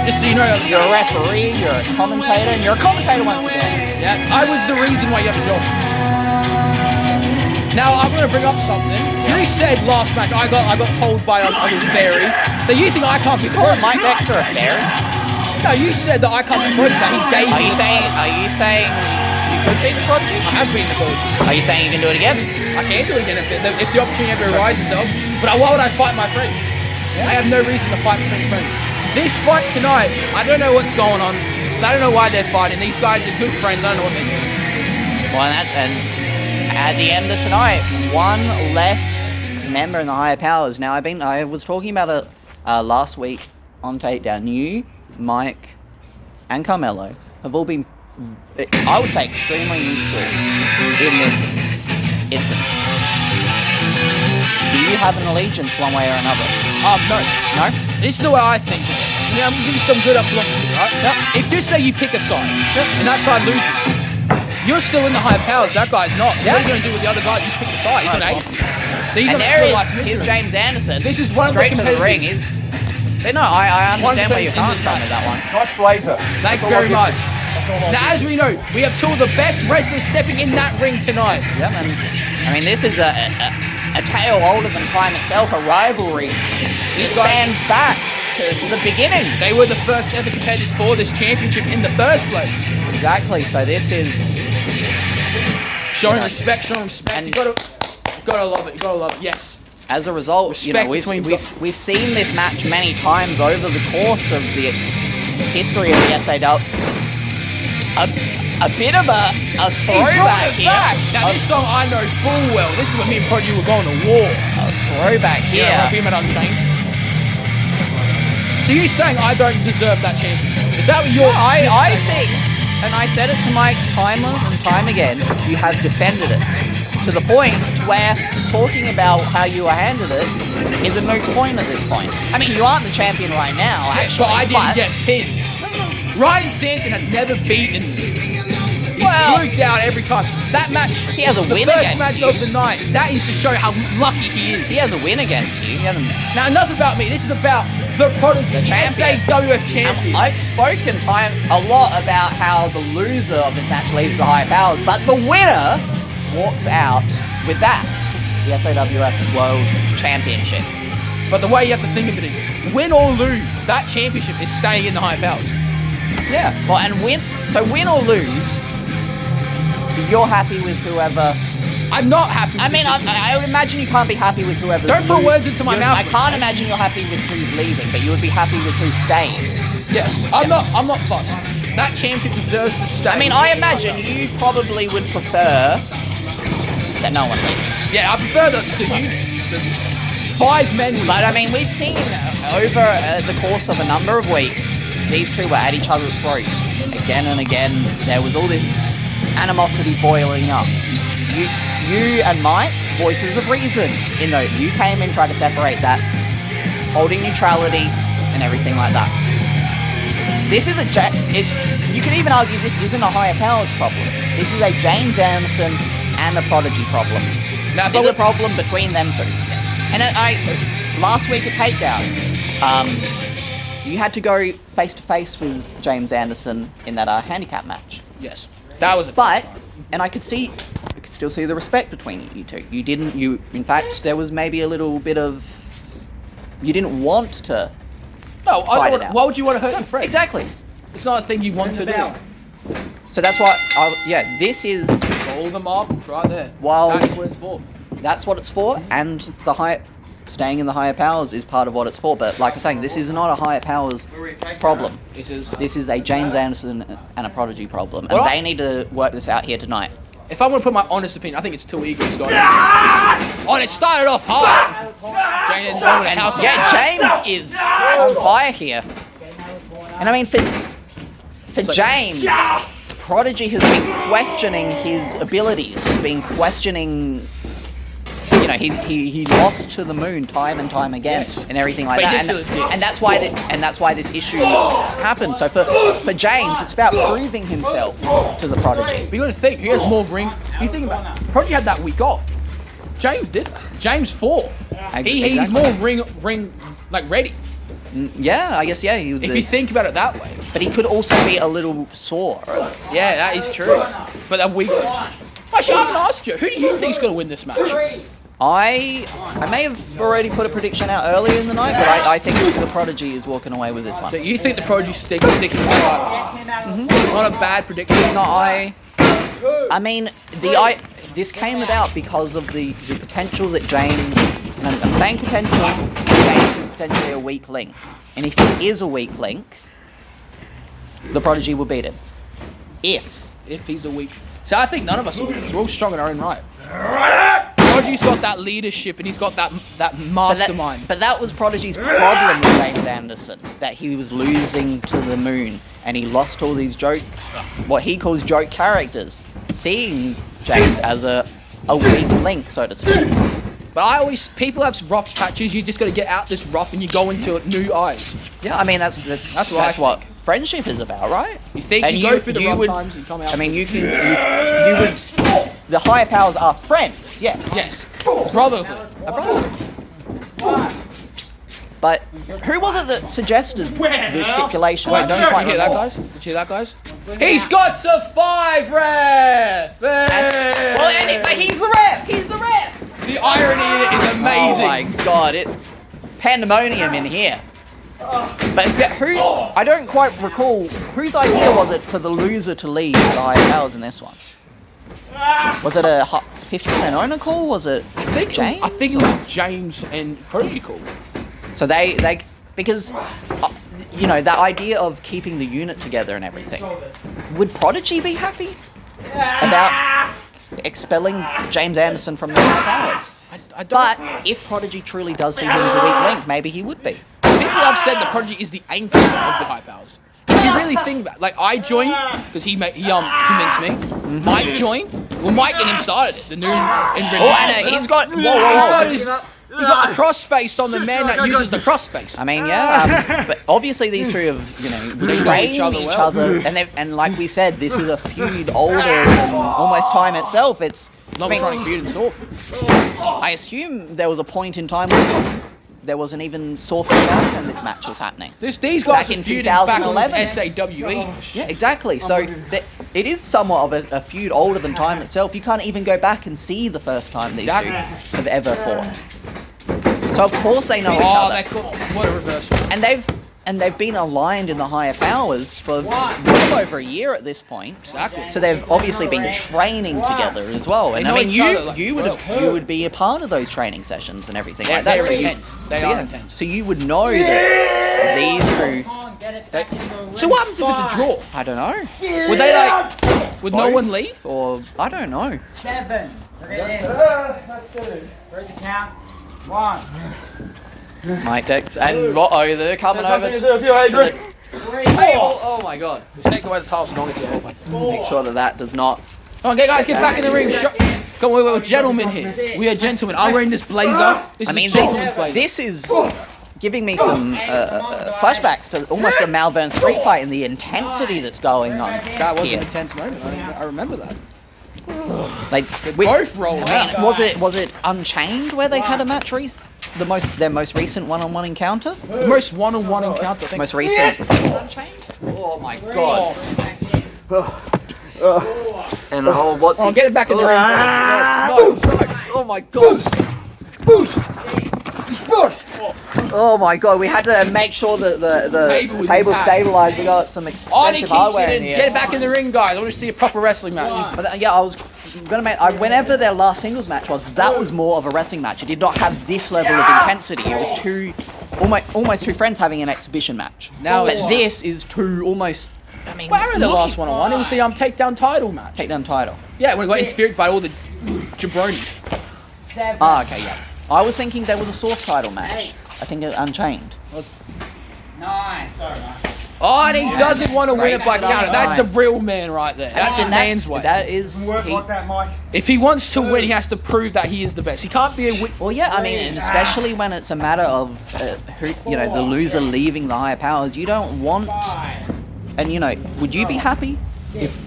just so you know. You're a referee, you're a commentator, and you're a commentator once again. Yeah, I was the reason why you have a job. Now I'm going to bring up something. You said last match I got told by a fairy that you think I can't be Call quoted. Mike Dexter a fairy? No, you said that I can't be quoted. That he gave Are me. you saying you could beat the Prodigy? I have been the quote. Are you saying you can do it again? I can do it again if the opportunity ever arises itself. But why would I fight my friends? I have no reason to fight between friends. This fight tonight, I don't know what's going on. I don't know why they're fighting. These guys are good friends. I don't know what they're doing. Well, and at the end of tonight, one less member in the higher powers. Now, I was talking about it last week on Takedown. You, Mike, and Carmelo have all been, I would say, extremely neutral in this instance. Do you have an allegiance one way or another? No. No? This is the way I think of it. You know, I'm giving you some good philosophy, right? Yep. If just say you pick a side, and that side loses, you're still in the higher powers, that guy's not. So what are you going to do with the other guy? You pick the side, he's an 8. And there is James Anderson. This is one of the straight to the ring. But no, I understand where you're coming from with that one. Nice blazer. Thank you very much. Now, as we know, we have two of the best wrestlers stepping in that ring tonight. Yep, and I mean, this is a tale older than time itself, a rivalry that stands back to the beginning. They were the first ever competitors for this championship in the first place. Exactly, so this is... Showing respect. And You gotta love it, yes. as a result, you know, we've seen this match many times over the course of the history of the SAW. A bit of a throwback here. Now this song I know full well. This is when me and Prodigy were going to war. A throwback here. Yeah, Female Unchained. So you're saying I don't deserve that championship? Is that what you're saying? I think, and I said it to Mike time and time again, you have defended it to the point where talking about how you handled it is a moot point at this point. I mean, you aren't the champion right now, actually. But I didn't get pinned. Ryan Sanson has never beaten me. He's freaked out every time. That match, he has a win the first against match you. of the night, that is to show how lucky he is. He has a win against you. He hasn't... Now, enough about me. This is about the Prodigy, the SAWF champion. I've spoken a lot about how the loser of this match leaves the higher powers, but the winner walks out with that, the SAWF World Championship. But the way you have to think of it is, win or lose, that championship is staying in the high powers. Yeah, well, and win or lose, you're happy with whoever. I'm not happy with I mean, I would imagine you can't be happy with whoever. Don't put words into my mouth. I can't imagine you're happy with who's leaving, but you would be happy with who's staying. Yes, I'm not fussed. That champion deserves to stay. I mean, I imagine you probably would prefer that no one leaves. Yeah, I prefer the unit. The 5 men. But I mean, we've seen over the course of a number of weeks, these two were at each other's throats again and again. There was all this animosity boiling up. You and Mike, voices of reason. You know, you came and tried to separate that, holding neutrality and everything like that. This is you could even argue this isn't a higher powers problem. This is a James Anderson and a Prodigy problem. Now, it's a problem between them two. And last week at Takedown, you had to go face to face with James Anderson in that handicap match. Yes, that was a and I could still see the respect between you two. In fact, there was maybe a little bit of, you didn't want to. No, why would you want to hurt your friend? Exactly. It's not a thing you want to do. So that's why, this is... All the marbles right there. Well, that's what it's for. That's what it's for, and staying in the higher powers is part of what it's for. But like I'm saying, this is not a higher powers problem. This is a James Anderson and a Prodigy problem, and they need to work this out here tonight. If I'm going to put my honest opinion, I think it's two egos got it. Oh, it started off hard. James is on fire here. And I mean, for James, Prodigy has been questioning his abilities. He's been questioning, you know, he lost to the moon time and time again, and everything like that. And that's why this issue happened. So for James, it's about proving himself to the Prodigy. But you got to think, who has more ring? You think about it. Prodigy had that week off. James did. James 4. He's more ring like ready. Yeah, I guess he was. If you think about it that way. But he could also be a little sore. Yeah, that is true. But that week. Actually, I haven't asked you. Who do you think's going to win this match? I may have already put a prediction out earlier in the night, but I think the Prodigy is walking away with this one. So you think the Prodigy's sticking with the title? Not a bad prediction. No, I mean, this came about because of the potential that James, and I'm saying potential, James is potentially a weak link. And if he is a weak link, the Prodigy will beat him. If he's a weak... So I think none of us are weak. We're all strong in our own right. Prodigy's got that leadership and he's got that mastermind. But that was Prodigy's problem with James Anderson, that he was losing to the moon and he lost all these what he calls joke characters, seeing James as a weak link, so to speak. But people have rough patches. You just got to get out this rough and you go into new eyes. Yeah, I mean that's what friendship is about, right? You think you go through the rough times and you come out. I mean, you would. The higher powers are friends, yes. Yes. Brotherhood. A brotherhood. But who was it that suggested this stipulation? Wait, did you hear that, guys? Did you hear that, guys? He's got to 5 ref! But he's the ref! He's the ref! The irony in it is amazing. Oh my god, it's pandemonium in here. But who? I don't quite recall whose idea was it for the loser to leave the higher powers in this one. Was it a 50% owner call? Was it James? I think it was James and Prodigy call. So they because that idea of keeping the unit together and everything. Would Prodigy be happy about expelling James Anderson from the higher powers? But if Prodigy truly does see him as a weak link, maybe he would be. People have said that Prodigy is the anchor of the high powers. If you really think about it, like I joined because he convinced me. Mm-hmm. Mike joined. Well, Mike and him started it. The new He's got He's got the crossface on the man that uses the crossface. I mean, yeah, trained each other, and like we said, this is a feud older than almost time itself. It's Trying feud in Sawf. I assume there was a point in time where there wasn't even Sawf when this match was happening. These guys Back in are feuding back on 2011. SAWE. Yeah, exactly. So it is somewhat of a feud older than time itself. You can't even go back and see the first time these two have ever fought. So of course they know each other. What a reversal. And they've been aligned in the higher powers for well over a year at this point. Exactly. So they've obviously been training together as well. And I mean, you would be a part of those training sessions and everything like that. They're intense. They are intense. So you would know that these two. So what happens if it's a draw? I don't know. Would they would no one leave? Or I don't know. 7. Where's the count? 1. Mike Dex and they're coming over to the table. Oh my god. Let's take away the tiles and always Make sure that does not. Come on, guys, get back in the ring. Come on, we're gentlemen here. We are gentlemen. I'm wearing this blazer. This is gentleman's blazer. This is giving me some flashbacks to almost a Malvern street fight and the intensity that's going on. That was here. an intense moment. I remember that. Like Both rolled out. Was it Unchained where they had a match their most recent one-on-one encounter? The most one-on-one encounter, I think. Most recent Unchained? Oh my god. And what's he? Get it back in the ring. No. Oh my god. Oh my god, we had to make sure that the table stabilized. We got some expensive hardware in here. Get it back in the ring, guys. I want to see a proper wrestling match. But I was gonna make whenever their last singles match was, that was more of a wrestling match. It did not have this level of intensity. It was almost two friends having an exhibition match. But this is two almost. I mean, Where in the last one-on-one? It was the takedown title match. Takedown title. Yeah, when it got interfered by all the jabronis. 7. Okay, yeah. I was thinking there was a Sawf title match. I think it Unchained. 9. Oh, and he doesn't want to win it by counter. That's a real man right there. That's a man's way. That is. If he wants to win, he has to prove that he is the best. He can't be a Well, yeah, I mean, and especially when it's a matter of the loser leaving the higher powers. You don't want. And would you be happy if?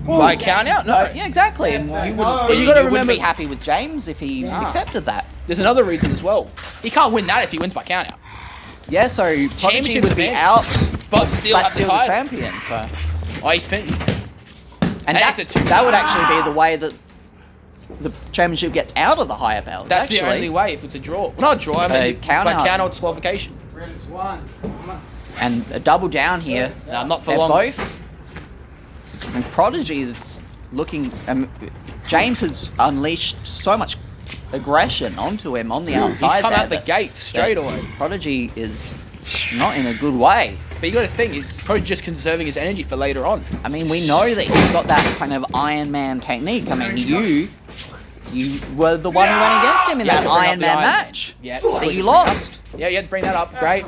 By count out? No. Yeah, exactly. And you wouldn't. But you got to wouldn't remember, be happy with James if he accepted that. There's another reason as well. He can't win that if he wins by count out. Yeah, so Prodigy Championship's would be big, out, but still have the the title. champion. So. Oh, he's pinned. And that would actually be the way that the championship gets out of the higher powers. That's the only way if it's a draw. Well, not a draw, I mean, count by out. count out disqualification. And a double down here. No, not for They're long. both. And Prodigy is looking. James has unleashed so much aggression onto him on the outside. He's come out the that- gates straight away. Prodigy is not in a good way. But you got to think, he's probably just conserving his energy for later on. I mean, we know that he's got that kind of Iron Man technique. I mean, You were the one who went against him in that Iron Man match. Yeah. That you lost. Yeah, you had to bring that up. Great.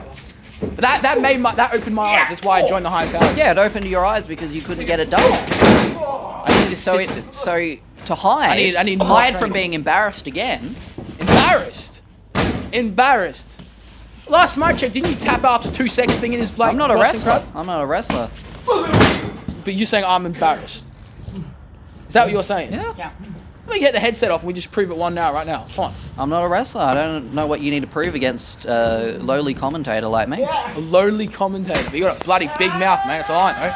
But that opened my eyes. That's why I joined the High Power. Yeah, it opened your eyes because you couldn't get it done. I need assistance. So to hide, I need more hide from training. being embarrassed again. Embarrassed. Last match, didn't you tap out after 2 seconds being in his like? I'm not a Boston wrestler. Crab? I'm not a wrestler. But you're saying I'm embarrassed. Is that what you're saying? Yeah. Let me get the headset off and we just prove it right now. Fine. I'm not a wrestler. I don't know what you need to prove against a lowly commentator like me. A lowly commentator. But you got a bloody big mouth, man. That's all I know.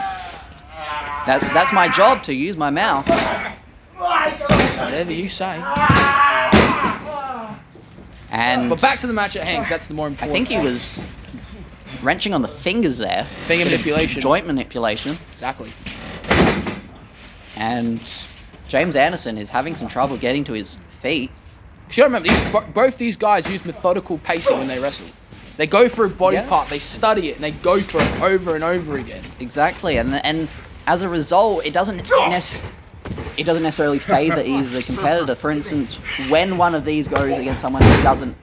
That's my job, to use my mouth. Whatever you say. And But back to the match at hand, 'cause that's the more I important. think he was wrenching on the fingers there. Finger manipulation. Joint manipulation. Exactly. And James Anderson is having some trouble getting to his feet. Because you gotta remember, both these guys use methodical pacing when they wrestle. They go for a body Yeah. part, they study it, and they go for it over and over again. Exactly, and as a result, it doesn't necessarily favour either competitor. For instance, when one of these goes against someone who doesn't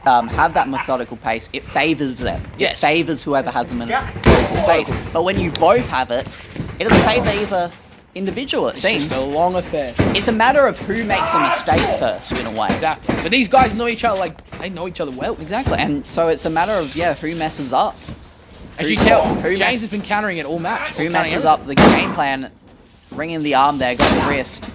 have that methodical pace, it favours them. Yes. It favours whoever has the methodical pace. But when you both have it, it doesn't favour either individual, it It's seems. just a long affair. It's a matter of who makes a mistake first, in a way. Exactly. But these guys know each other they know each other well. Exactly, and so it's a matter of, who messes up. As you tell, James mess- has been countering it all match. Who messes up the game plan, ringing the arm there, got the wrist.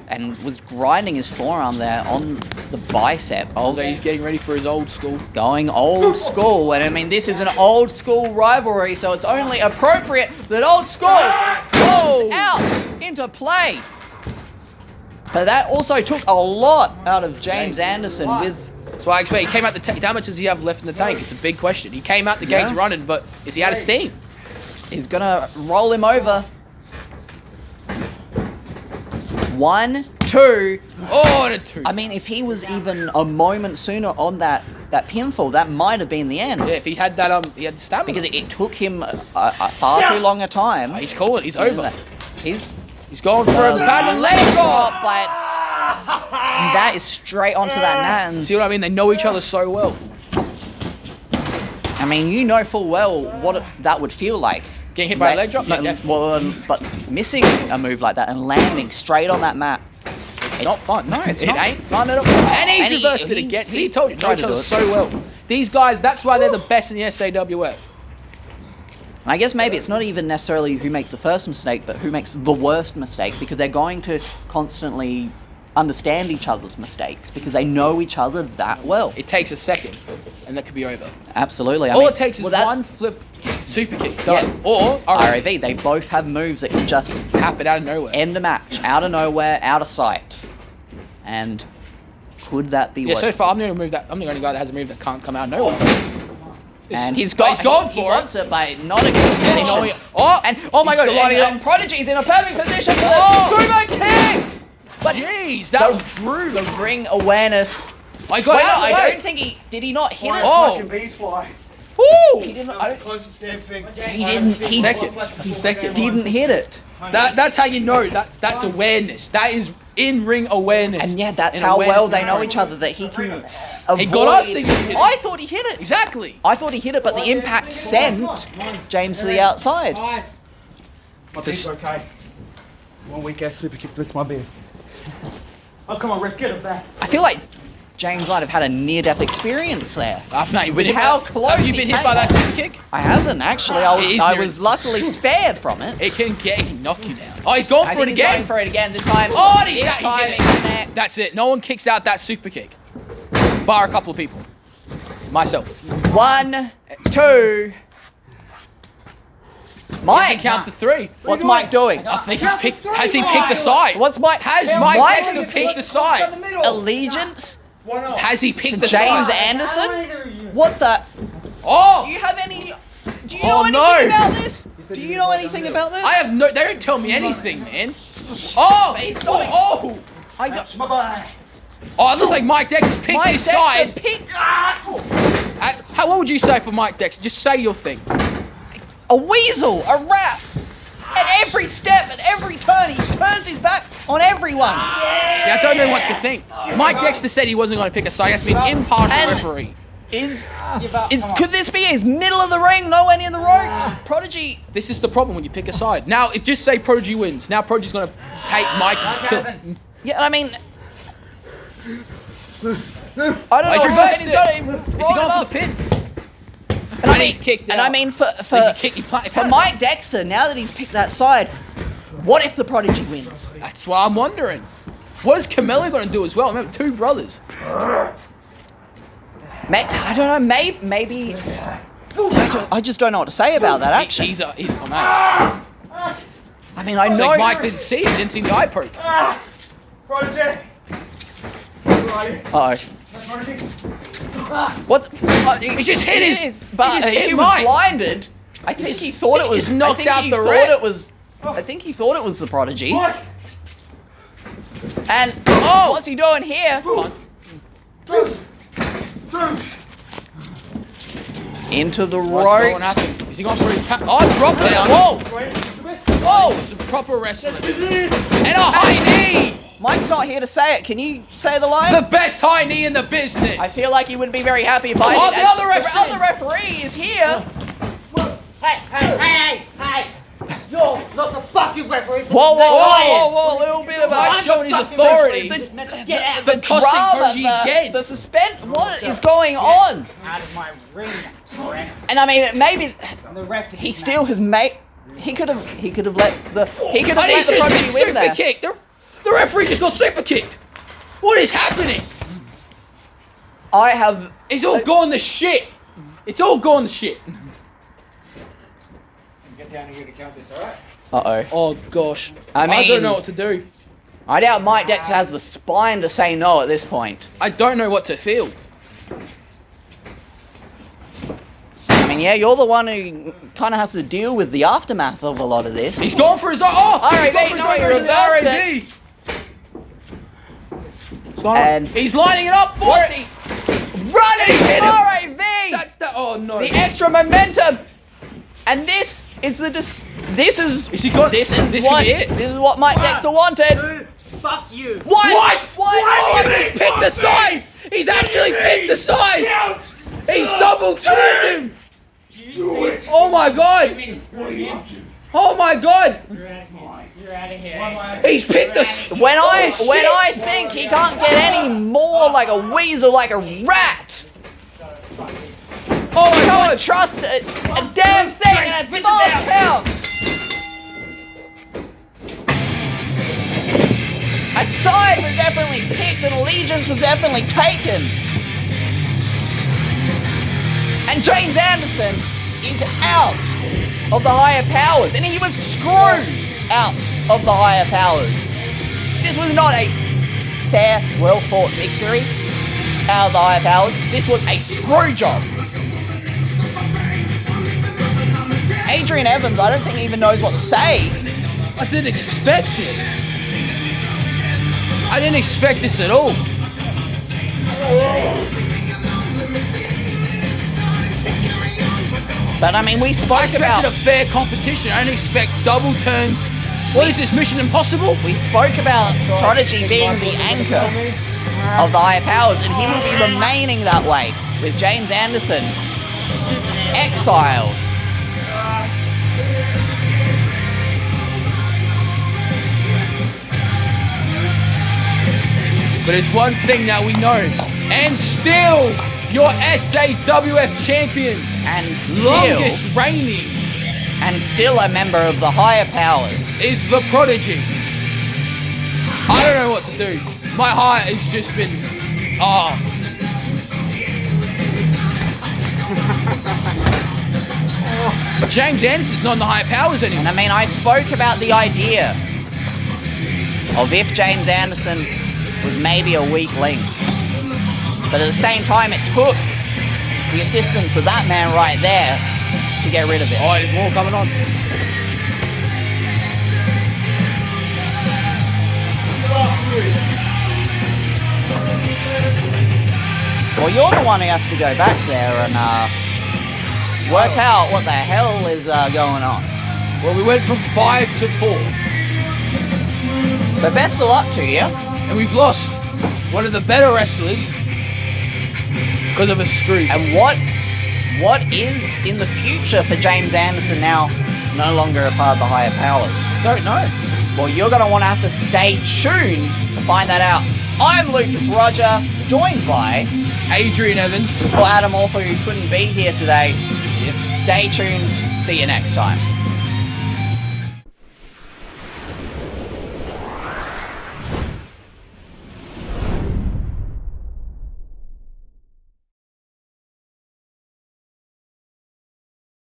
And was grinding his forearm there on the bicep. So he's getting ready for his old school. Going old school. And I mean, this is an old school rivalry, so it's only appropriate that old school goes out into play. But that also took a lot out of James Anderson with... So I expect he came out the tank. How much does he have left in the tank? It's a big question. He came out the gate running, but is he out of steam? He's gonna roll him over. 1, 2. Oh, and a 2. I mean, if he was even a moment sooner on that pinfall, that might have been the end. Yeah, if he had that, he had stamina. Because it took him a far too long a time. He's calling. He's over. He's going for a bad leg drop. but that is straight onto that mat. And See what I mean? They know each other so well. I mean, you know full well what that would feel like. Getting hit by a leg drop? Yeah, definitely. But missing a move like that and landing straight on that mat. It's not fun. No, it's it not. ain't fun at all. And he reversed it again. See, he told you, know each other so well. These guys, that's why they're the best in the SAWF. And I guess maybe it's not even necessarily who makes the first mistake, but who makes the worst mistake, because they're going to constantly understand each other's mistakes because they know each other that well. It takes a second, and that could be over. Absolutely. All it takes is one flip super kick done. Yeah. Or RAV, they both have moves that can just happen out of nowhere. End a match, out of nowhere, out of sight. And could that be so far I'm the only guy that has a move that can't come out of nowhere. And he's gone for it. He wants it, but not a good position. Oh my god, and Prodigy's in a perfect position for the Sumo King! But jeez, that was brutal. The ring awareness. I got out. I don't think did he not hit it? Fucking bees fly. Woo! He didn't. Closest damn thing. He didn't. A second. Didn't hit it. That's how you know. That's awareness. That is in-ring awareness. And yeah, that's how well they know each other, that he can avoid. He got us thinking he hit it. I thought he hit it. Exactly. I thought he hit it, but the impact sent James to the outside. My beer's okay. 1 week ass super kick blitz my beer. Oh, come on, Rick, get it back. I feel like James might have had a near-death experience there. With how close have you been hit by that super kick? I haven't actually. I was luckily spared from it. It can knock you down. Oh, he's going for it He's again. going for it again this time. Oh, this he's time it. it connects. That's it. No one kicks out that super kick, bar a couple of people. Myself. 1, 2. Mike, count the 3. What's Mike doing? I think he's picked. Has he picked the side? What's Mike? Has Mike Dexter picked the side? Allegiance Has he picked to the James side? Anderson? What the? Oh! Do you have any? Do you know anything about this? Do you know anything about this? I have no. They don't tell me anything, man. Oh! He's not. Oh! I don't. Oh, it looks like Mike Dexter's picked Mike his Dexter side. picked What would you say for Mike Dexter? Just say your thing. a weasel, a rat, an At every step, at every turn, he turns his back on everyone. See, I don't know what to think. Mike Dexter said he wasn't going to pick a side. He has to be an impartial referee. Could this be his middle of the ring, nowhere near the ropes? Prodigy. This is the problem when you pick a side. Now, if just say Prodigy wins, now Prodigy's going to take Mike and just kill him. Yeah, I mean, I don't know. He's He's got him. Is he going for the pin? And he's kicked And out. I mean, for For Mike Dexter, now that he's picked that side, what if the Prodigy wins? That's what I'm wondering. What is Camilla going to do as well? Remember, 2 brothers. I don't know. Maybe. I just don't know what to say about that. Actually, He's a man. I mean, I It's know. like Mike didn't see it. He didn't see the eye poke. Prodigy. Uh-oh. What's? He just hit his. But he just hit he was Mike. blinded. I think he thought it was. just knocked I think out he the thought ref. it was. I think he thought it was the Prodigy. Mike. And what's he doing here? Into the What's going ropes. on? Is he going for his drop down. Whoa! Whoa! This is some proper wrestling. And a high knee. Mike's not here to say it. Can you say the line? The best high knee in the business. I feel like he wouldn't be very happy if I Oh, did. the other ref The other referee is here. Hey! You're not the fucking referee. Whoa! A little bit of Mike's a showing his authority. Get out. the costing drama, Prodigy again. the suspense. What is going on? Out of my ring, ref. And I mean, maybe The ref. he still has made. He could have let the And let he's the just Prodigy been win super there. kicked. The referee just got super kicked. What is happening? I have. It's all gone to shit. It's all gone to shit. Get down here to count this, alright? Oh gosh. I I don't mean- know what to do. I doubt Mike Dexter has the spine to say no at this point. I don't know what to feel. I mean, yeah, you're the one who kind of has to deal with the aftermath of a lot of this. He's gone for his own. Oh, he's RAV, gone for his no, own he version of reversed the RAV. What's going on? And- He's lining it up for What's it. he running? He's hit him. RAV! That's the. Oh no. The extra momentum, and this is the this is Is he got- this is this what could be it. this is what Mike Dexter wanted. Dude, fuck you. What? Oh, he's picked the side. He's actually picked the side. He's double turned him. Oh my god. Oh my god. You're out of here. He's picked the. When I shit. think he can't get any more like a weasel, like a rat. Oh my Can't god. trust a damn thing and a fast count. A side was definitely picked and allegiance was definitely taken. And James Anderson is out of the higher powers, and he was screwed out of the higher powers. This was not a fair, well-fought victory out of the higher powers. This was a screw job. Adrian Evans, I don't think he even knows what to say. I didn't expect it. I didn't expect this at all. But I mean, we I spoke expected about a fair competition. I didn't expect double turns. What is this, Mission Impossible? Prodigy being the anchor of the higher powers, and he will be remaining that way with James Anderson exiled. But it's one thing that we know. And still, your SAWF champion. And still, Longest reigning a member of the higher powers. is the Prodigy. I don't know what to do. My heart has just been... Oh. James Anderson's not in the higher powers anymore. And I mean, I spoke about the idea of if James Anderson was maybe a weak link. But at the same time, it took the assistance of that man right there to get rid of it. Oh, there's more coming on. Well, you're the one who has to go back there and work out what the hell is going on. Well, we went from 5 to 4. So best of luck to you. And we've lost one of the better wrestlers because of a streak. And what is in the future for James Anderson now no longer a part of the higher powers? Don't know. Well, you're going to want to have to stay tuned to find that out. I'm Lucas Roger, joined by Adrian Evans. Adam Orpher, who couldn't be here today. Stay tuned. See you next time.